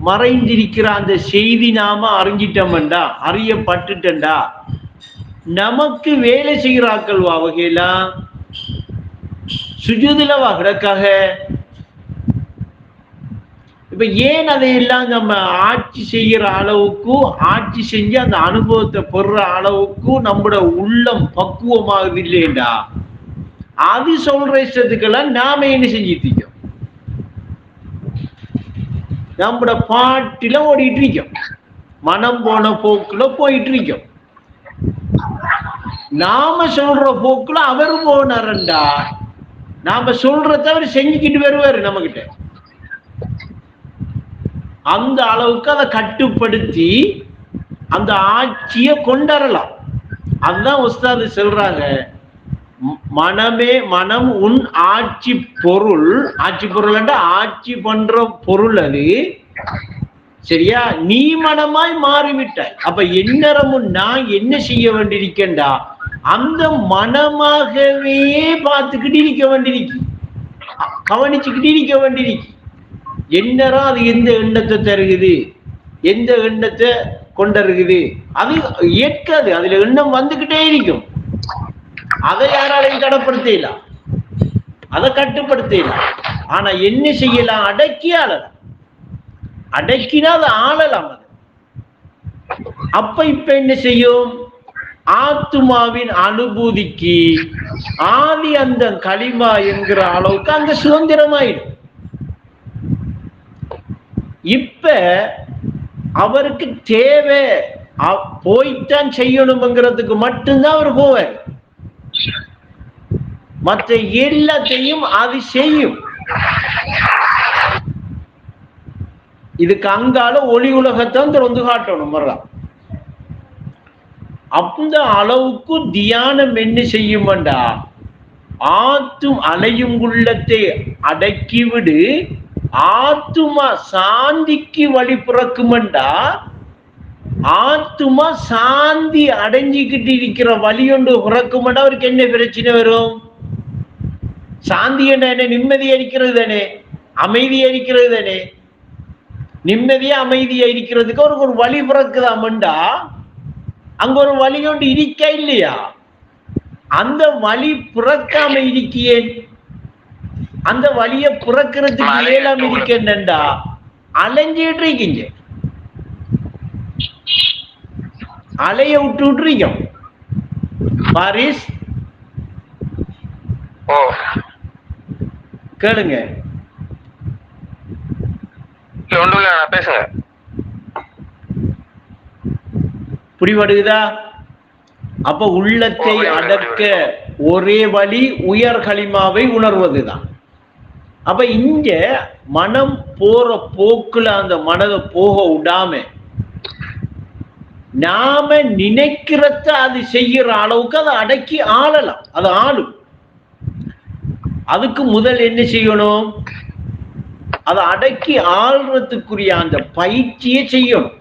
மறைந்திருக்கிற அந்த செய்தி நாம அறிஞ்சிட்டோம்டா, அறியப்பட்டுட்டா, நமக்கு வேலை செய்கிறார்கள் வகையெல்லாம் சுஜூதுலவா கிடக்காக. இப்ப ஏன் அதையெல்லாம் நம்ம ஆட்சி செய்கிற அளவுக்கு, ஆட்சி செஞ்சு அந்த அனுபவத்தை பெறுற அளவுக்கு நம்மளோட உள்ளம் பக்குவமாகுது இல்லையண்டா, அது சொல்ற இஷ்டத்துக்கெல்லாம் நாம என்ன செஞ்சிட்டு இருக்கோம், நம்மளோட பாட்டில ஓடிட்டு இருக்கோம், மனம் போன போக்குல போயிட்டு இருக்கோம். நாம சொல்ற போக்குல அவரு போனாரண்டா, நாம சொல்றத அவர் செஞ்சுக்கிட்டு வருவாரு நம்ம கிட்ட. அந்த அளவுக்கு அதை கட்டுப்படுத்தி அந்த ஆட்சியை கொண்டாடலாம். அதுதான் உஸ்தாது சொல்றாங்க, மனமே மனம் உன் ஆட்சி பொருள். ஆட்சி பொருள் ஆட்சி பண்ற பொருள் அது, சரியா? நீ மனமாய் மாறிவிட்டாய். அப்ப எந்நேரமும் நான் என்ன செய்ய வேண்டியிருக்கேன்டா, அந்த மனமாகவே பார்த்துக்கிட்டு இருக்க வேண்டியிருக்கு, கவனிச்சுக்கிட்டு இருக்க வேண்டியிருக்கு. என்னரா அது எந்த எண்ணத்தை தருகுது, எந்த எண்ணத்தை கொண்டிருக்குது, அது இயற்காது. அதுல எண்ணம் வந்துகிட்டே இருக்கும். அதை யாராலையும் கட்டுப்படுத்தலாம், அதை கட்டுப்படுத்தலாம். ஆனா என்ன செய்யலாம், அடக்கி ஆளலாம். அடக்கினா அதை ஆளலாம். அது அப்ப இப்ப என்ன செய்யும், ஆத்துமாவின் அனுபூதிக்கு ஆதி அந்த களிமா என்கிற அளவுக்கு அங்க சுதந்திரமாயிடும். இப்ப அவருக்கு தேவை போய்த்தான் செய்யணும்ங்கிறதுக்கு மட்டும்தான் அவர் போவார். மற்ற எல்லாத்தையும் அது செய்யும். இதுக்கு அங்கால ஒளி உலகத்தான் திறந்து காட்டணும். அந்த அளவுக்கு தியானம் என்ன செய்யும்டா, ஆத்தும் அலையும் உள்ளத்தை அடக்கிவிடு, ஆத்துமா சாந்திக்கு வழி பிறக்குமெண்டா, ஆத்துமா சாந்தி அடைஞ்சிக்கிட்டு இருக்கிற வழி ஒன்று பிறக்குமெண்டா அவருக்கு என்ன பிரச்சனை வரும்? சாந்தி என்ன? நிம்மதியா இருக்கிறது தானே, அமைதியா இருக்கிறது தானே. நிம்மதியா அமைதியா இருக்கிறதுக்கு அவருக்கு ஒரு வழி பிறக்குதாமண்டா, அங்க ஒரு வழி ஒன்று இருக்க இல்லையா? அந்த வழி பிறக்காம இருக்கியேன், அந்த வழிய பிறக்கிறதுக்கு ஏலாம் இருக்கேன்டா, அலைஞ்சிட்டு இருக்கீங்க, அலைய விட்டு விட்டுறீங்க. பாரிஸ் கேளுங்க, பேசுங்க. புரிவடுதா? அப்ப உள்ளத்தை அடக்க ஒரே வழி உயர் களிமாவை உணர்வதுதான். அப்ப இங்க மனம் போற போக்குல அந்த மனதை போக விடாம நாம நினைக்கிறத அது செய்யற அளவுக்கு அதை அடக்கி ஆளலாம். அது ஆளும். அதுக்கு முதல் என்ன செய்யணும்? அதை அடக்கி ஆள்றதுக்குரிய அந்த பயிற்சியை செய்யணும்.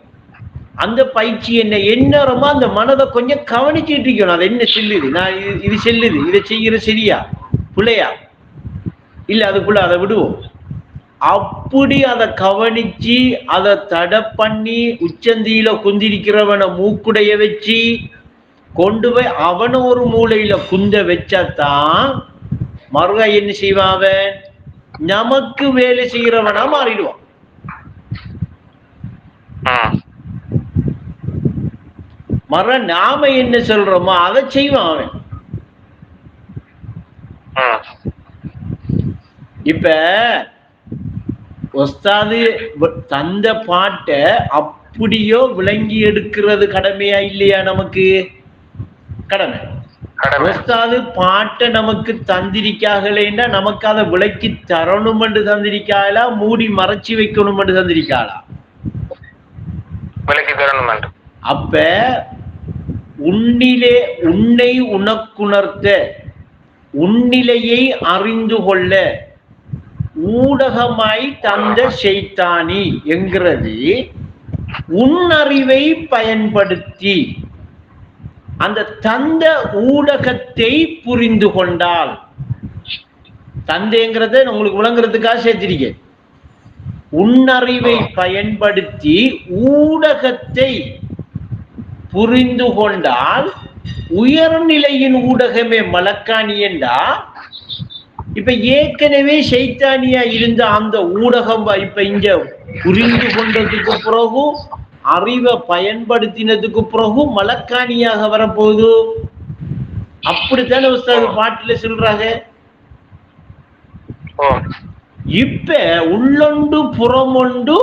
அந்த பயிற்சி என்ன என்னறமோ அந்த மனதை கொஞ்சம் கவனிச்சுட்டு இருக்கணும். அது என்ன செல்லுது, நான் இது செல்லுது, இதை செய்யற சரியா பிள்ளையா இல்ல, அதுக்குள்ள அதை விடுவோம். அப்படி அதை கவனிச்சு அதை தடை பண்ணி உச்சந்தியில குந்திருக்கிறவனை மூக்குடைய வச்சு கொண்டு போய் அவனை ஒரு மூலையில குந்த வச்சாதான் மறுகா என்ன செய்வான்? நமக்கு வேலை செய்யறவனா மாறிடுவான். மற நாம என்ன சொல்றோமோ அதை செய்வான் அவன். இப்ப ஒஸ்தாது தந்த பாட்டை அப்படியோ விளங்கி எடுக்கிறது கடமையா இல்லையா? நமக்கு கடமை. ஒஸ்தாது பாட்டை நமக்கு தந்திரிக்காகலைன்னா நமக்கு அதை விளக்கி தரணும் என்று தந்திரிக்காளா, மூடி மறைச்சி வைக்கணும் என்று தந்திரிக்காளா? விளக்கி தரணும். அப்ப உன்னிலே உன்னை உனக்குணர்த்த, உன்னிலையை அறிந்து கொள்ள ஊடகமாய் தந்த ஷைத்தானி என்கிறது உன் அறிவை பயன்படுத்தி அந்த தந்த ஊடகத்தை புரிந்து கொண்டால், தந்தைங்கிறத உங்களுக்கு விளங்குறதுக்காக சேர்த்திருக்கேன். உன்னறிவை பயன்படுத்தி ஊடகத்தை புரிந்து கொண்டால் உயர்நிலையின் ஊடகமே மலக்காணி என்றா. இப்ப ஏற்கனவே ஷைத்தானியா இருந்த அந்த ஊடகம் இப்ப இங்க புரிந்து கொண்டதுக்கு பிறகு அறிவை பயன்படுத்தினதுக்கு பிறகு மலக்காணியாக வரப்போகுது. அப்படித்தானே உஸ்தாது பாட்டுல சொல்றாங்க. இப்ப உள்ளொண்டு புறமொண்டு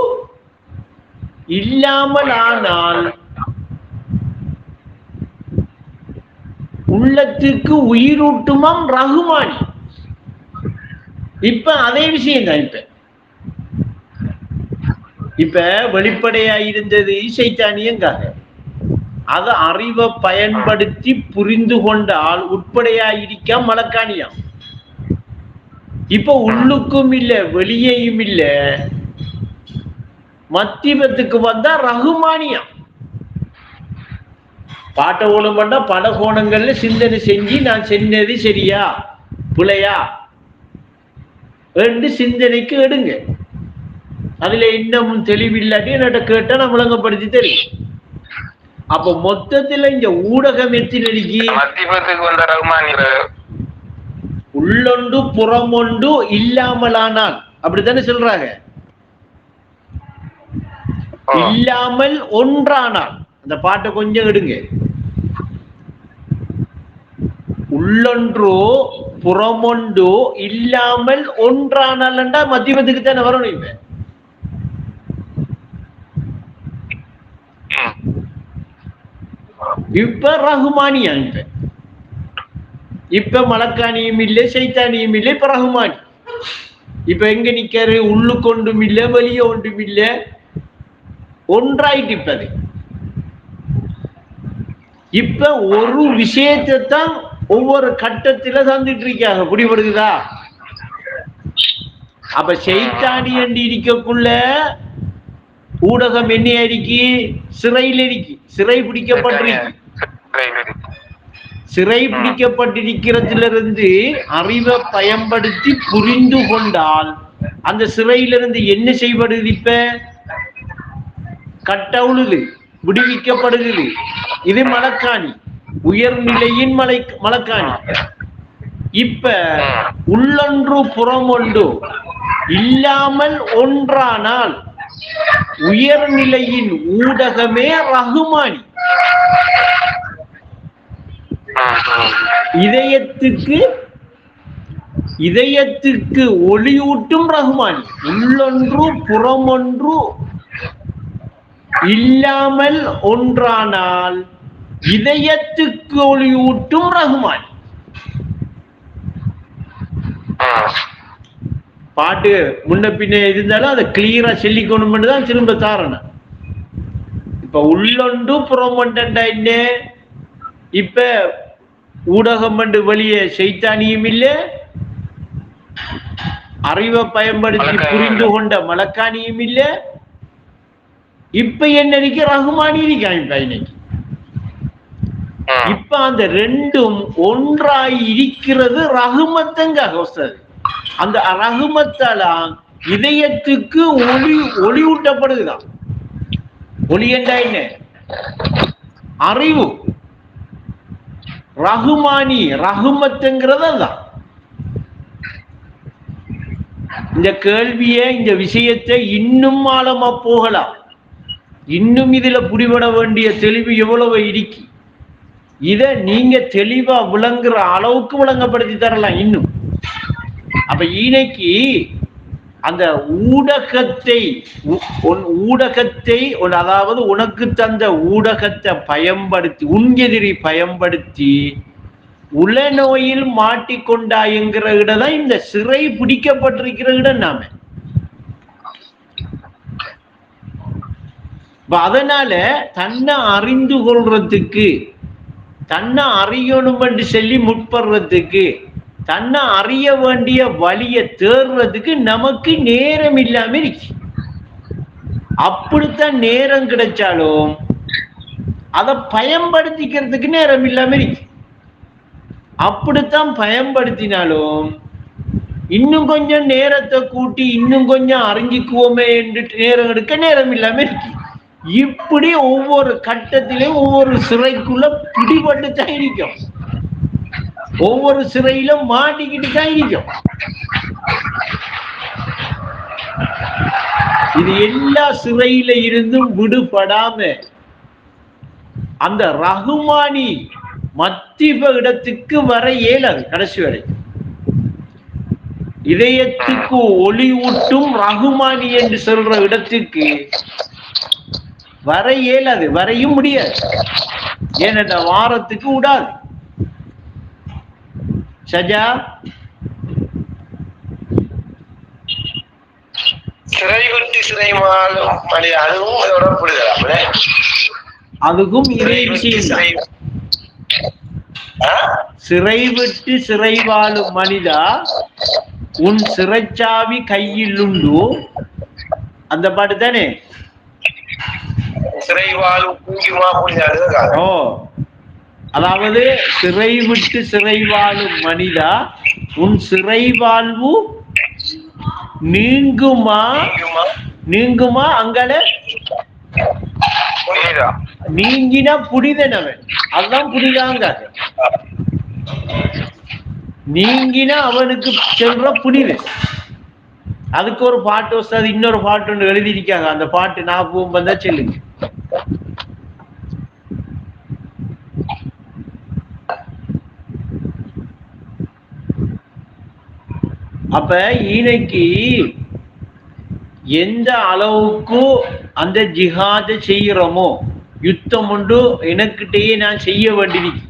இல்லாமல் ஆனால் உள்ளத்துக்கு உயிரூட்டுமாம் ரகுமானி. இப்ப அதே விஷயம் தான். இப்ப வெளிப்படையா இருந்தது சைத்தானியங்காக, அதை அறிவை பயன்படுத்தி புரிந்து கொண்டால் உட்படையா இருக்க மலக்காணியாம். இப்ப உள்ளுக்கும் இல்ல வெளியேயும் இல்ல, மத்தியத்துக்கு வந்தா ரகுமானியாம். பாட்ட ஓலம் பண்ணா பல கோணங்கள்ல சிந்தனை செஞ்சு நான் செஞ்சது சரியா பிழையா ரெண்டு சிந்தனைக்கு எடுங்க. அதுல இன்னமும் தெளிவில்லாட்டி என்னட்ட கேட்டா நான் விளங்கப்படுத்தி தெரியும். அப்ப மொத்தத்துல இந்த ஊடகம் எத்தினடிக்கு உள்ளொண்டு புறமொண்டு இல்லாமலானால், அப்படித்தானே சொல்றாங்க. இல்லாமல் ஒன்றானால், அந்த பாட்டை கொஞ்சம் எடுங்க. உள்ளொன்றோ புறமொண்டோ இல்லாமல் ஒன்றானால்டா மத்தியமத்துக்கு தானே வரணும். இப்ப இப்ப ரஹ்மானியா இப்ப மலக்கானியும் இல்லை சைத்தானியும் இல்லை இப்ப ரஹ்மானி. இப்ப எங்க நிக்காரு? உள்ளுக்கு ஒன்றும் இல்லை வெளியே ஒன்றும் இல்லை, ஒன்றாயிட்டு இப்பது. இப்ப ஒரு விஷயத்தை தான் ஒவ்வொரு கட்டத்தில தந்துட்டு இருக்காங்க. புரிபடுகிறதா? அப்ப சைத்தானி என்று இருக்கக்குள்ள ஊடகம் என்ன இருக்கு? சிறையில் இருக்கு, சிறை பிடிக்கப்பட்டிருக்கு. சிறை பிடிக்கப்பட்டிருக்கிறதிலிருந்து அறிவை பயன்படுத்தி புரிந்து கொண்டால் அந்த சிறையிலிருந்து என்ன செய்யப்படுது? இப்ப கட்டவுளுது, விடுவிக்கப்படுகிறது. இது மலக்காணி, உயர்நிலையின் மலக்காணி. இப்ப உள்ளொன்று புறமொன்று இல்லாமல் ஒன்றானால் உயர்நிலையின் ஊடகமே ரஹ்மானி. இதயத்துக்கு ஒளியூட்டும் ரஹ்மானி. உள்ளொன்று புறமொன்று இல்லாமல் ஒன்றானால் இதயத்துக்கு ஒளியூட்டும் ரஹ்மானி. பாட்டு முன்ன பின்ன இருந்தாலும் அதை கிளியரா சொல்லிக்கணும் தான் திரும்ப தாரணம். இப்ப உள்ளொன்று புறமொண்டா என்ன? இப்ப ஊடகம் என்று வெளியே சைத்தானியும் இல்லை, அறிவை பயன்படுத்தி புரிந்து கொண்ட மலக்கானியும் இல்லை. இப்ப என்ன இருக்கு? ரஹ்மானி இருக்காங்க இன்னைக்கு. இப்ப அந்த ரெண்டும் ஒன்றாய் இருக்கிறது ரஹ்மத்தங்க வசது. அந்த ரஹ்மத்தால இதயத்துக்கு ஒளி ஊட்டப்படுதுதான். ஒளி என்றா என்ன? அறிவு. ரஹ்மானி ரஹ்மத்துங்கிறது தான். இந்த கேள்வியை, இந்த விஷயத்தை இன்னும் ஆழமா போகலாம். இன்னும் இதுல புரிபட வேண்டிய தெளிவு எவ்வளவு இருக்கு. இத நீங்க தெளிவா விளங்குற அளவுக்கு விளங்கப்படுத்தி தரலாம் இன்னும். அப்ப இன்னைக்கு அந்த ஊடகத்தை அதாவது உனக்கு தந்த ஊடகத்தை பயன்படுத்தி, உன் எதிரி பயன்படுத்தி உளநோயில் மாட்டிக்கொண்டாய்ங்கிற இடம் தான் இந்த சிறை பிடிக்கப்பட்டிருக்கிற இடம். நாம அதனால தன்னை அறிந்து கொள்றதுக்கு, தன்னை அறியணும் என்று சொல்லி முற்படுறதுக்கு, தன்னை அறிய வேண்டிய வழியை தேடுறதுக்கு நமக்கு நேரம் இல்லாம இருக்கு. அப்படித்தான் நேரம் கிடைச்சாலும் அதை பயன்படுத்திக்கிறதுக்கு நேரம் இல்லாம இருக்கு. அப்படித்தான் பயன்படுத்தினாலும் இன்னும் கொஞ்சம் நேரத்தை கூட்டி இன்னும் கொஞ்சம் அறிஞ்சிக்குவோமே என்று நேரம் எடுக்க நேரம் இல்லாம இருக்கு. இப்படி ஒவ்வொரு கட்டத்திலும் ஒவ்வொரு சிறைக்குள்ள பிடிபட்டு தான் இருக்கும். ஒவ்வொரு சிறையிலும் மாட்டிக்கிட்டு தான் இருக்கும். இது எல்லா சிறையில இருந்தும் விடுபடாம அந்த ரஹ்மானி மத்திய இடத்துக்கு வர இயலாது. கடைசி வரை இதயத்துக்கு ஒளி ஊட்டும் ரஹ்மானி என்று சொல்ற இடத்துக்கு வர இயலாது, வரையும் முடியாது. ஏனென்ற வாரத்துக்கு விடாது. சஜா சிறை விட்டு சிறை வாழும் மனித, அதுவும் அதோட புரிதல். அதுக்கும் இதே விஷயம். சிறை விட்டு சிறை வாழும் மனிதா, உன் சிறைச்சாவி கையில் உண்டு. அந்த பாட்டு தானே? சிறை வாழும் ஓ, அதாவது சிறை விட்டு சிறை வாழும் மனிதா, உன் சிறை வாழ்வு நீங்குமா? நீங்குமா? அங்கல நீங்கினா புனிதனவன். அதுதான் புனிதாங்க. நீங்கினா அவனுக்கு செல்ற புனிதன். அதுக்கு ஒரு பாட்டு வசதி, இன்னொரு பாட்டு ஒன்று எழுதியிருக்காங்க. அந்த பாட்டு நான் போகும்போது தான் சொல்லுங்க. அப்ப இன்னைக்கு எந்த அளவுக்கு அந்த ஜிஹாத செய்யறோமோ, யுத்தம் ஒன்று எனக்கிட்டேயே நான் செய்ய வேண்டியிருக்கு.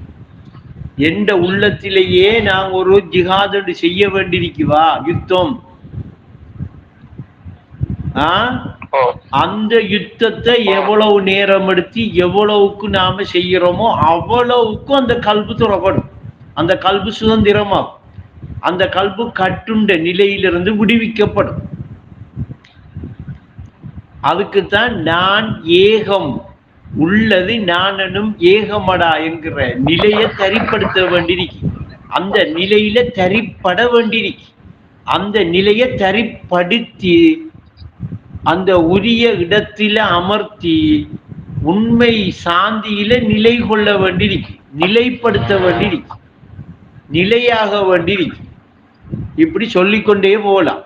எந்த உள்ளத்திலேயே நான் ஒரு ஜிஹாது செய்ய வேண்டியிருக்குவா யுத்தம். அந்த யுத்தத்தை எவ்வளவு நேரம் எடுத்து எவ்வளவுக்கு நாம செய்யறோமோ அவ்வளவுக்கும் அந்த கல்பு துறப்படும், அந்த கல்பு சுதந்திரமாகும், அந்த கல்பு கட்டுண்ட நிலையிலிருந்து விடுவிக்கப்படும். அதுக்குத்தான் நான் ஏகம் உள்ளது நானும் ஏகமடா என்கிற நிலையை தரிப்படுத்த வேண்டியிருக்கு. அந்த நிலையில தரிப்பட வேண்டியிருக்கு. அந்த நிலையை தரிப்படுத்தி அந்த உரிய இடத்தில அமர்த்தி உண்மை சாந்தியில நிலை கொள்ள வேண்டியிருக்கு, நிலைப்படுத்த வேண்டியிருக்கு, நிலையாக வேண்டியிருக்கு. இப்படி சொல்லிக்கொண்டே போகலாம்.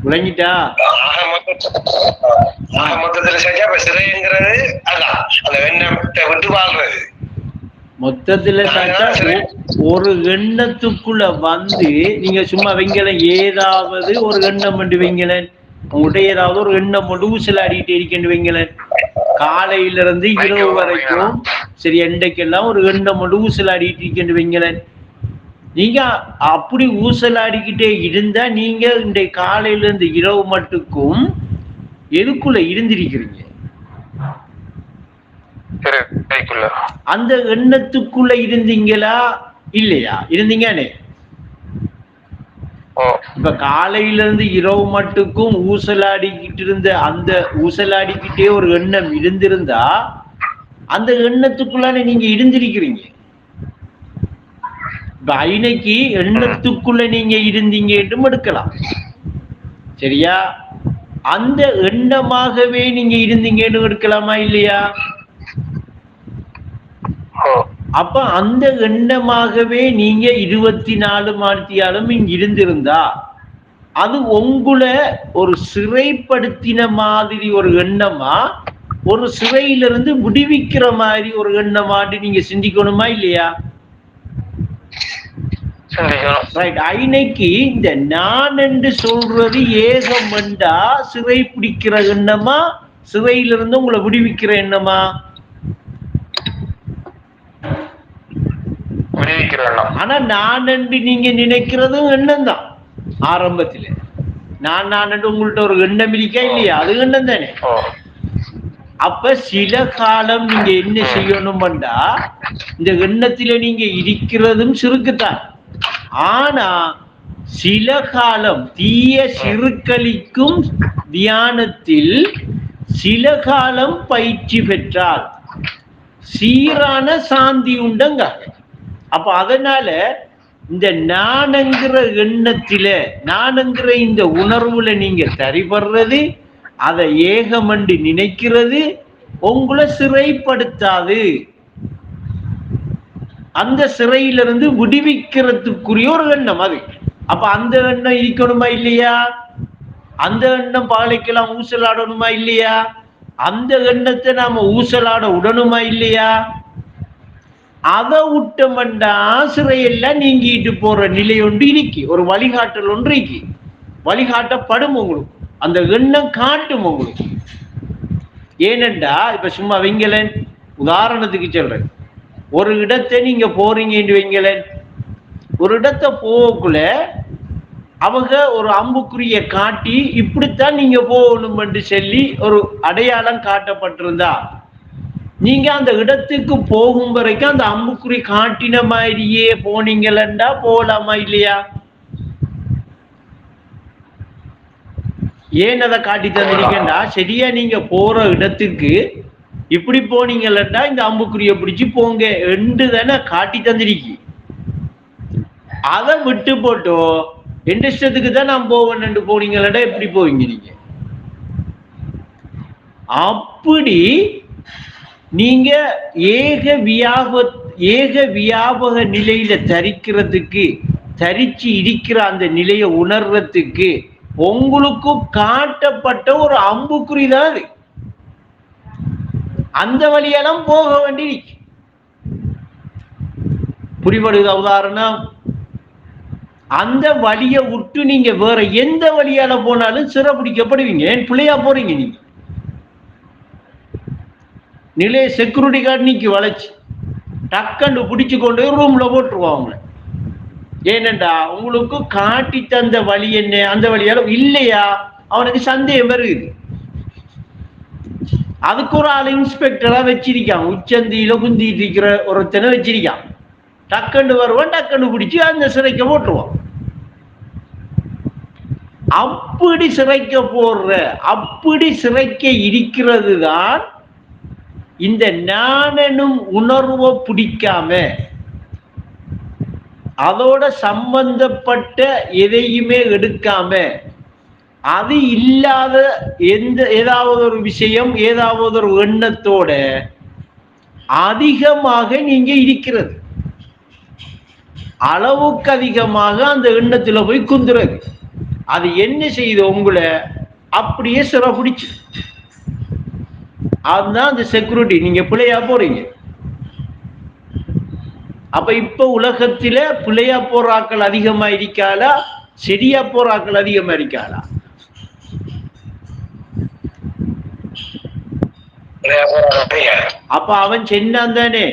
விளங்கிட்டா? மொத்தத்துல ஒரு எண்ணத்துக்குள்ள வந்து நீங்க சும்மா வைங்களேன், ஏதாவது ஒரு எண்ணம் பண்ணி வைங்களேன், உங்கள்கிட்ட ஏதாவது ஒரு எண்ணம் கொண்டு ஊசலாடிக்கிட்டே இருக்கேன்னு வைங்களேன், காலையில இருந்து இரவு வரைக்கும் சரி எண்டைக்கெல்லாம் ஒரு எண்ணம் கொண்டு ஊசலாடிட்டு இருக்கேன்னு வைங்களேன். நீங்க அப்படி ஊசலாடிக்கிட்டே இருந்தா நீங்க இந்த காலையில இருந்து இரவு மட்டுக்கும் எதுக்குள்ள இருந்திருக்கிறீங்க? அந்த எண்ணத்துக்குள்ள இருந்தீங்களா இல்லையா? இருந்தீங்கன்னு. இப்ப காலையில இருந்து இரவு மட்டுக்கும் ஊசலாடிக்கிட்டு இருந்த அந்த ஊசலாடிக்கிட்டே ஒரு எண்ணம் இருந்திருந்தா அந்த எண்ணத்துக்குள்ளான நீங்க இருந்திருக்கிறீங்க. ஐனைக்கு எண்ணத்துக்குள்ள நீங்க இருந்தீங்க என்றும் எடுக்கலாம். சரியா? அந்த எண்ணமாகவே நீங்க இருந்தீங்கன்னு எடுக்கலாமா இல்லையா? அப்ப அந்த எண்ணமாகவே நீங்க 24 மணித்தியாலும் இங்க இருந்திருந்தா அது உங்களை ஒரு சிறைப்படுத்தின மாதிரி ஒரு எண்ணமா, ஒரு சிறையிலிருந்து விடுவிக்கிற மாதிரி ஒரு எண்ணமாட்டு நீங்க சிந்திக்கணுமா இல்லையா? ஐனைக்கு இந்த நான் என்று சொல்றது ஏகம் என்றா சிறை பிடிக்கிற எண்ணமா, சிறையிலிருந்து உங்களை விடுவிக்கிற எண்ணமா? ஆனா நான் என்று நீங்க நினைக்கிறதும் எண்ணம் தான். ஆரம்பத்துல நான் என்று உங்கள்ட்ட ஒரு எண்ணம் இருக்கா இல்லையா? அது எண்ணம் தானே. அப்ப சில காலம் நீங்க என்ன செய்யணும்டா, இந்த எண்ணத்தில நீங்க இருக்கிறதும் சிறுக்குத்தான். ஆனா சில காலம் தீய சிறுக்களிக்கும் தியானத்தில் சில காலம் பயிற்சி பெற்றால் சீரான சாந்தி உண்டுங்க. அப்ப அதனால இந்த நான்ங்கிற எண்ணத்தில, நான்ங்கிற இந்த உணர்வுல நீங்க சரிபடுறது, அதை ஏகமண்டு நினைக்கிறது உங்களை சிறைப்படுத்தாது. அந்த சிறையிலிருந்து விடுவிக்கிறதுக்குரிய ஒரு எண்ணம் அது. அப்ப அந்த எண்ணம் இருக்கணுமா இல்லையா? அந்த எண்ணம் பாலைக்கெல்லாம் ஊசலாடணுமா இல்லையா? அந்த எண்ணத்தை நாம ஊசலாட உடனுமா இல்லையா? அதை விட்டமண்டா சிறையெல்லாம் நீங்கிட்டு போற நிலை ஒன்று இருக்கு, ஒரு வழிகாட்டல் ஒன்று இருக்கு. வழிகாட்டப்படும் உங்களுக்கு, அந்த எண்ணம் காட்டும் உங்களுக்கு. ஏனென்றா இப்ப சும்மா வைங்களேன், உதாரணத்துக்கு சொல்றேன், ஒரு இடத்தை நீங்க போறீங்கன்னு வைங்களேன், ஒரு இடத்தை போகக்குள்ள அவங்க ஒரு அம்புக்குறிய காட்டி இப்படித்தான் நீங்க போகணும் என்று சொல்லி ஒரு அடையாளம் காட்டப்பட்டிருந்தா நீங்க அந்த இடத்துக்கு போகும் வரைக்கும் அந்த அம்புக்குறி காட்டின மாதிரியே போனீங்களா போகலாமா இல்லையா? ஏன் அதை காட்டி தந்திருக்கேன்டா, சரியா நீங்க போற இடத்துக்கு இப்படி போனீங்களா இந்த அம்புக்குறிய பிடிச்சு போங்க என்று தானே காட்டி தந்திருக்கி. அதை விட்டு போட்டோ எந்த இஷ்டத்துக்கு தான் நான் போவேன் போனீங்களா எப்படி போவீங்க நீங்க? அப்படி நீங்க ஏக வியாபக நிலையில தரிக்கிறதுக்கு, தரிச்சு இருக்கிற அந்த நிலையை உணர்றதுக்கு உங்களுக்கு காட்டப்பட்ட ஒரு அம்புக்குறி தான் அது. அந்த வழியெல்லாம் போக வேண்டி புரிபடுதா? உதாரணம், அந்த வழியை விட்டு நீங்க வேற எந்த வழியால போனாலும் சிறைப்பிடிக்கப்படுவீங்க. ஏன் பிள்ளையா போறீங்க நீங்க? நிலைய செக்யூரிட்டி கார்டு நீக்கி வளைச்சு டக்கண்டு பிடிச்சு கொண்டு ரூம்ல போட்டுருவாங்க. ஏனண்டா உங்களுக்கு காட்டி தந்த வழி என்ன, அந்த வழியால இல்லையா அவனுக்கு சந்தேகம் வருது. அதுக்கு ஒரு ஆள் இன்ஸ்பெக்டரா வச்சிருக்கான், உச்சந்தியில குந்திட்டு இருக்கிற ஒருத்தனை வச்சிருக்கான். டக்கண்டு வருவான், டக்கண்டு பிடிச்சு அந்த சிறைக்க போட்டுருவான். அப்படி சிறைக்க போடுற, அப்படி சிறைக்க இருக்கிறது தான் இந்த நானனும் உணர்வை பிடிக்காம அதோட சம்பந்தப்பட்ட எதையுமே எடுக்காம அது இல்லாத ஏதாவது ஒரு விஷயம், ஏதாவது ஒரு எண்ணத்தோட அதிகமாக நீங்க இருக்கிறது, அளவுக்கு அதிகமாக அந்த எண்ணத்துல போய் குந்துறது. அது என்ன செய்யுது? உங்களை அப்படியே சிறைப்பிடிச்சு. அதுதான் அந்த செக்யூரிட்டி. நீங்க பிள்ளையா போறீங்க. அப்ப இப்ப உலகத்தில பிள்ளையா போற ஆக்கள் அதிகமா இருக்காளா, சரியா போற ஆக்கள் அதிகமா இருக்காளா? அப்ப அவன் சொன்னான் தானே,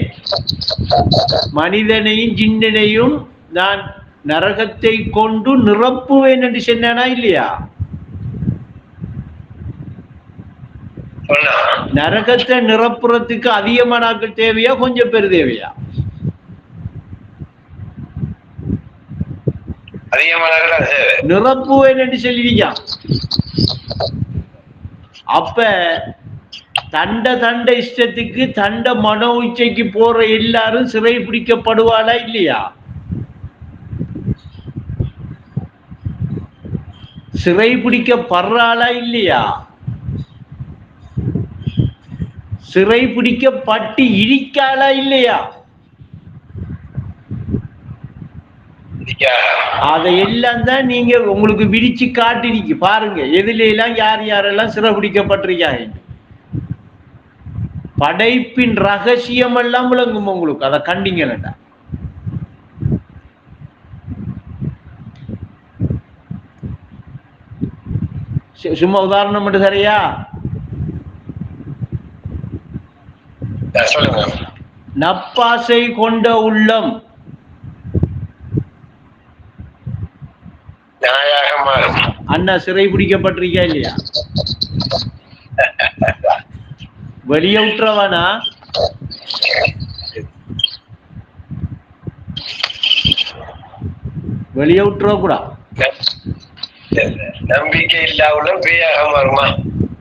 மனிதனையும் ஜின்னனையும் நான் நரகத்தை கொண்டு நிரப்புவேன் என்று சொன்னானா இல்லையா? நரகத்தை நிரப்புறதுக்கு அதிகமான ஆட்கள் தேவையா, கொஞ்சம் பேர் தேவையா? நிரப்புவேன் என்று சொல்லிருக்கான். அப்ப தண்ட இஷ்டத்துக்கு தண்ட மனோ இச்சைக்கு போற எல்லாரும் சிறை பிடிக்கப்படுவாளா இல்லையா? சிறை பிடிக்கப்படுறாளா இல்லையா? சிறை பிடிக்கப்பட்டு இருக்காளா இல்லையா? அதையெல்லாம் தான் நீங்க உங்களுக்கு விரிச்சு காட்டிருக்கீங்க. பாருங்க எதுல எல்லாம் யார் யாரெல்லாம் சிறை பிடிக்கப்பட்டிருக்காங்க. படைப்பின் ரகசியம் எல்லாம் விளங்கும் உங்களுக்கு. அதை கண்டிங்களா? சும்மா உதாரணம் மட்டும் சரியா? நப்பாசை கொண்ட உள்ளம் அண்ணா சிறை பிடிக்கப்பட்டிருக்கா இல்லையா? வெளியே விட்டுறவானா? வெளியே விட்டுற கூட நம்பிக்கை இல்லாத பேயாக மாறுமா?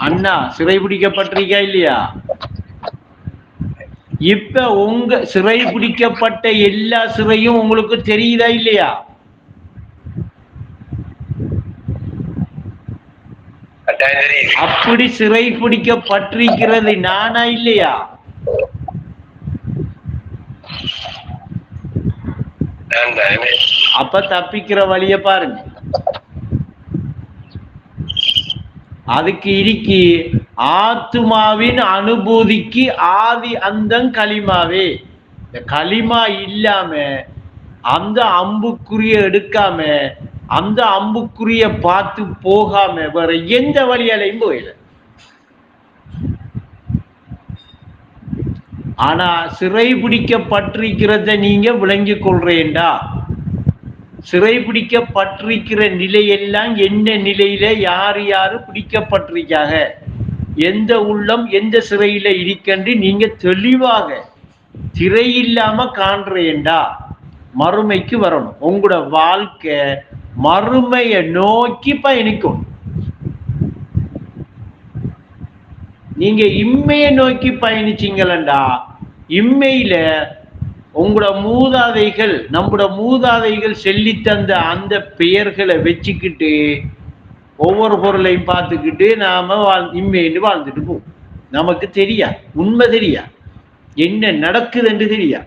அண்ணா சிறை பிடிக்கப்பட்டிருக்கா இல்லையா? இப்ப உங்க சிறை பிடிக்கப்பட்ட எல்லா சிறையும் உங்களுக்கு தெரியுதா இல்லையா? அப்படி சிறை பிடிக்கப்பட்டிருக்கிறது நானா இல்லையா? அப்ப தப்பிக்கிற வழிய பாருங்க. அதுக்கு இருக்கி ஆத்துமாவின் அனுபூதிக்கு ஆதி அந்தம் களிமாவே. இந்த களிமா இல்லாம அந்த அம்புக்குரிய எடுக்காம அந்த அம்புக்குரிய பார்த்து போகாம வேற எந்த வழியாலையும் போயில. ஆனா சிறை பிடிக்கப்பட்டிருக்கிறத நீங்க விளங்கிக் கொள்றேன்டா. சிறை பிடிக்கப்பட்டிருக்கிற நிலையெல்லாம் என்ன நிலையில யாரு யாரு பிடிக்கப்பட்டிருக்காங்க, எந்த உள்ளம் எந்த சிறையில இருக்கன்று நீங்க தெளிவாக திரை இல்லாம காண்றேன்டா. மறுமைக்கு வரணும். உங்களோட வாழ்க்கை மறுமைய நோக்கி பயணிக்கும். நீங்க இம்மைய நோக்கி பயணிச்சீங்களா, இம்மையில உங்களோட மூதாதைகள் நம்மளோட மூதாதைகள் சொல்லி தந்த அந்த பெயர்களை வச்சுக்கிட்டு ஒவ்வொரு பொருளையும் பார்த்துக்கிட்டு நாம இம்மைன்னு வாழ்ந்துட்டு போவோம். நமக்கு தெரியா, உண்மை தெரியா, என்ன நடக்குது என்று தெரியா.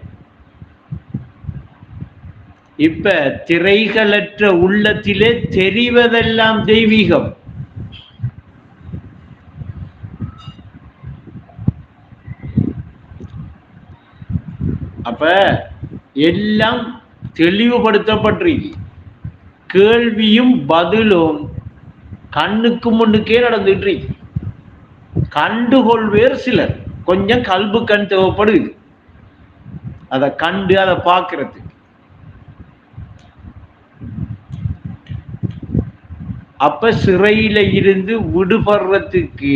இப்ப திரைகளற்ற உள்ளத்திலே தெரிவதெல்லாம் தெய்வீகம். அப்ப எல்லாம் தெளிவுபடுத்தப்பட்டிருக்கு. கேள்வியும் பதிலும் கண்ணுக்கு முன்னுக்கே நடந்துட்டு இருக்கு. கண்டுகொள்வேர் சிலர், கொஞ்சம் கல்பு கண் தேவைப்படுது அதை கண்டு அதை பார்க்கறதுக்கு. அப்ப சிறையில இருந்து விடுபடுறதுக்கு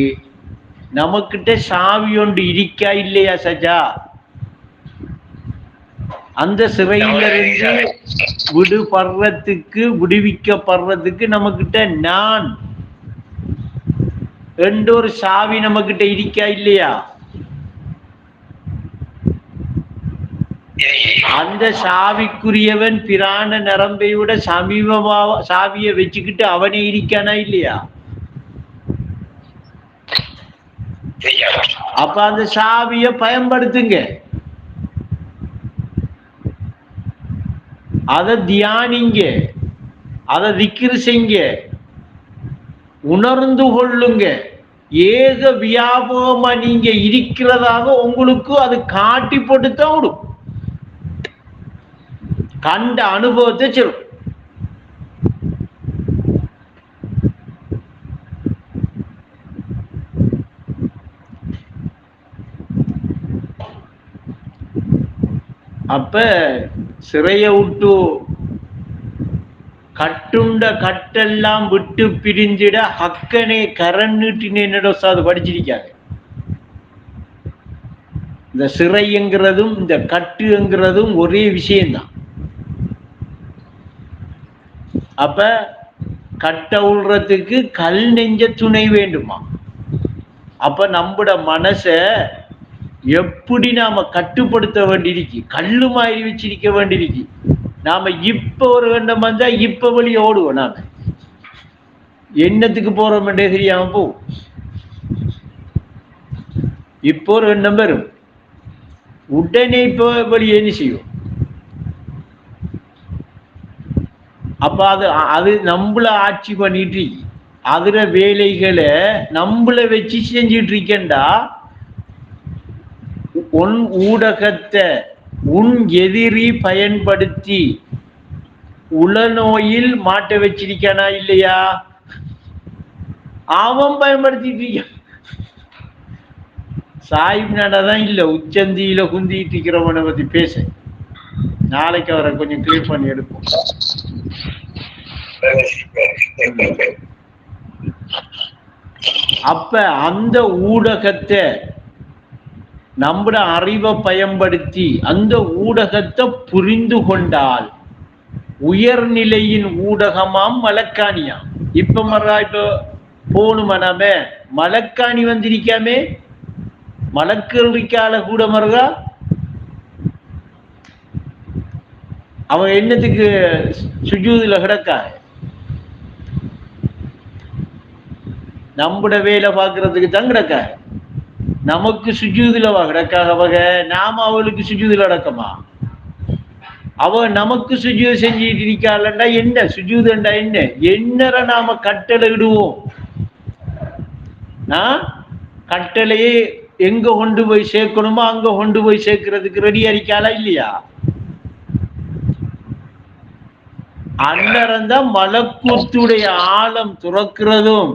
நமக்கிட்ட சாவி ஒன்று இருக்கா இல்லையா சஜா? அந்த சிறையில இருந்து விடுவிக்கப்படுறதுக்கு நமக்கிட்ட நான் என்ற ஒரு சாவி நமக்கிட்ட இருக்கா இல்லையா? அந்த சாவிக்குரியவன் பிராண நரம்பை விட சமீபமா சாவியை வச்சுக்கிட்டு அவனே இருக்கானா இல்லையா? அப்ப அந்த சாவியை பயன்படுத்துங்க, அதை தியானிங்க, அதை திக்ரு செய்யுங்க, உணர்ந்து கொள்ளுங்க. ஏக வியாபகமா நீங்க இருக்கிறதாக உங்களுக்கு அது காட்டி போட்டுத்தான் விடும். கண்ட அனுபவத்தை சொல்லும். அப்ப சிறைய விட்டு கட்டுண்ட கட்டெல்லாம் விட்டு பிரிஞ்சிட ஹக்கனே கரண் நீட்டினேன் படிச்சிருக்காங்க. இந்த சிறைங்கிறதும் இந்த கட்டுங்கிறதும் ஒரே விஷயம்தான். அப்ப கட்ட உள்றதுக்கு கல் நெஞ்ச துணை வேண்டுமா? அப்ப நம்மட மனச எப்படி நாம கட்டுப்படுத்த வேண்டியிருக்கு, கல்லு மாதிரி வச்சிருக்க வேண்டியிருக்கு. நாம இப்ப ஒரு எண்ணம் வந்தா இப்ப வெளியே ஓடுவோம். நாம எண்ணத்துக்கு போறோம் தெரியாம போ. இப்போ ஒரு எண்ணம் வரும், உடனே இப்ப வெளியே என்ன செய்வோம்? அப்ப அது நம்மள ஆட்சி பண்ணிட்டு அதுல வேலைகளை நம்மள வச்சு செஞ்சிட்டு இருக்கேன்டா. உன் ஊடகத்தை உன் எதிரி பயன்படுத்தி உளநோயில் மாட்ட வச்சிருக்கானா இல்லையா? அவன் பயன்படுத்திட்டு இருக்கான். சாயிப் நாடாதான் இல்ல, உச்சந்தியில குந்திட்டு இருக்கிறவனை பத்தி பேச. நாளைக்கு அவரை கொஞ்சம் கிளியர் பண்ணி எடுப்போம். அப்ப அந்த ஊடகத்தை நம்முடைய அறிவை பயன்படுத்தி அந்த ஊடகத்தை புரிந்து கொண்டால் உயர்நிலையின் ஊடகமாம் மலக்காணியா. இப்ப மறா இப்ப போணுமா நாம மலக்காணி வந்திருக்காமே, மலக்கள் இருக்கால கூட மருகா. அவன் என்னத்துக்கு சுஜூதுல கிடக்கா? நம்முட வேலை பார்க்கறதுக்கு தான் கிடக்கா. நமக்கு சுஜூதுலவா கிடக்காக வகை? நாம அவளுக்கு சுஜூதுல அடக்கமா? அவ நமக்கு சுஜூது செஞ்சுட்டு இருக்காளண்டா என்ன சுஜூதுண்டா என்ன? என்னற நாம கட்டளை இடுவோம். கட்டளையே எங்க கொண்டு போய் சேர்க்கணுமோ அங்க கொண்டு போய் சேர்க்கிறதுக்கு ரெடி அடிக்காளா இல்லையா? அன்னரந்தான் மலக்கூத்துடைய ஆழம் துறக்கிறதும்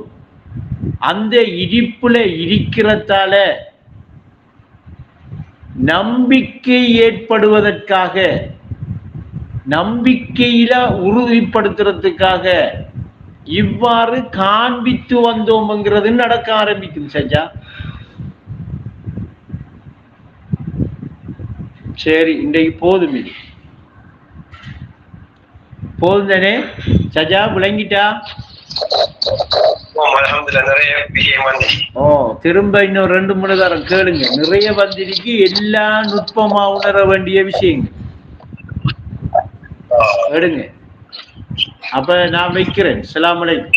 அந்த இடிப்புல இருக்கிறதால நம்பிக்கை ஏற்படுவதற்காக, நம்பிக்கையில உறுதிப்படுத்துறதுக்காக இவ்வாறு காண்பித்து வந்தோம்ங்கிறது நடக்க ஆரம்பிக்கும். சஜா சரி, இன்றைக்கு போதும், இது போதும் தானே சஜா? விளங்கிட்டா? திரும்ப இன்னும் 2-3 தரம் கேளுங்க. நிறைய வந்திருக்கு, எல்லா நுட்பமா உணர வேண்டிய விஷயங்கள் எடுங்க. அப்ப நான் வைக்கிறேன். அஸ்ஸலாமு அலைக்கும்.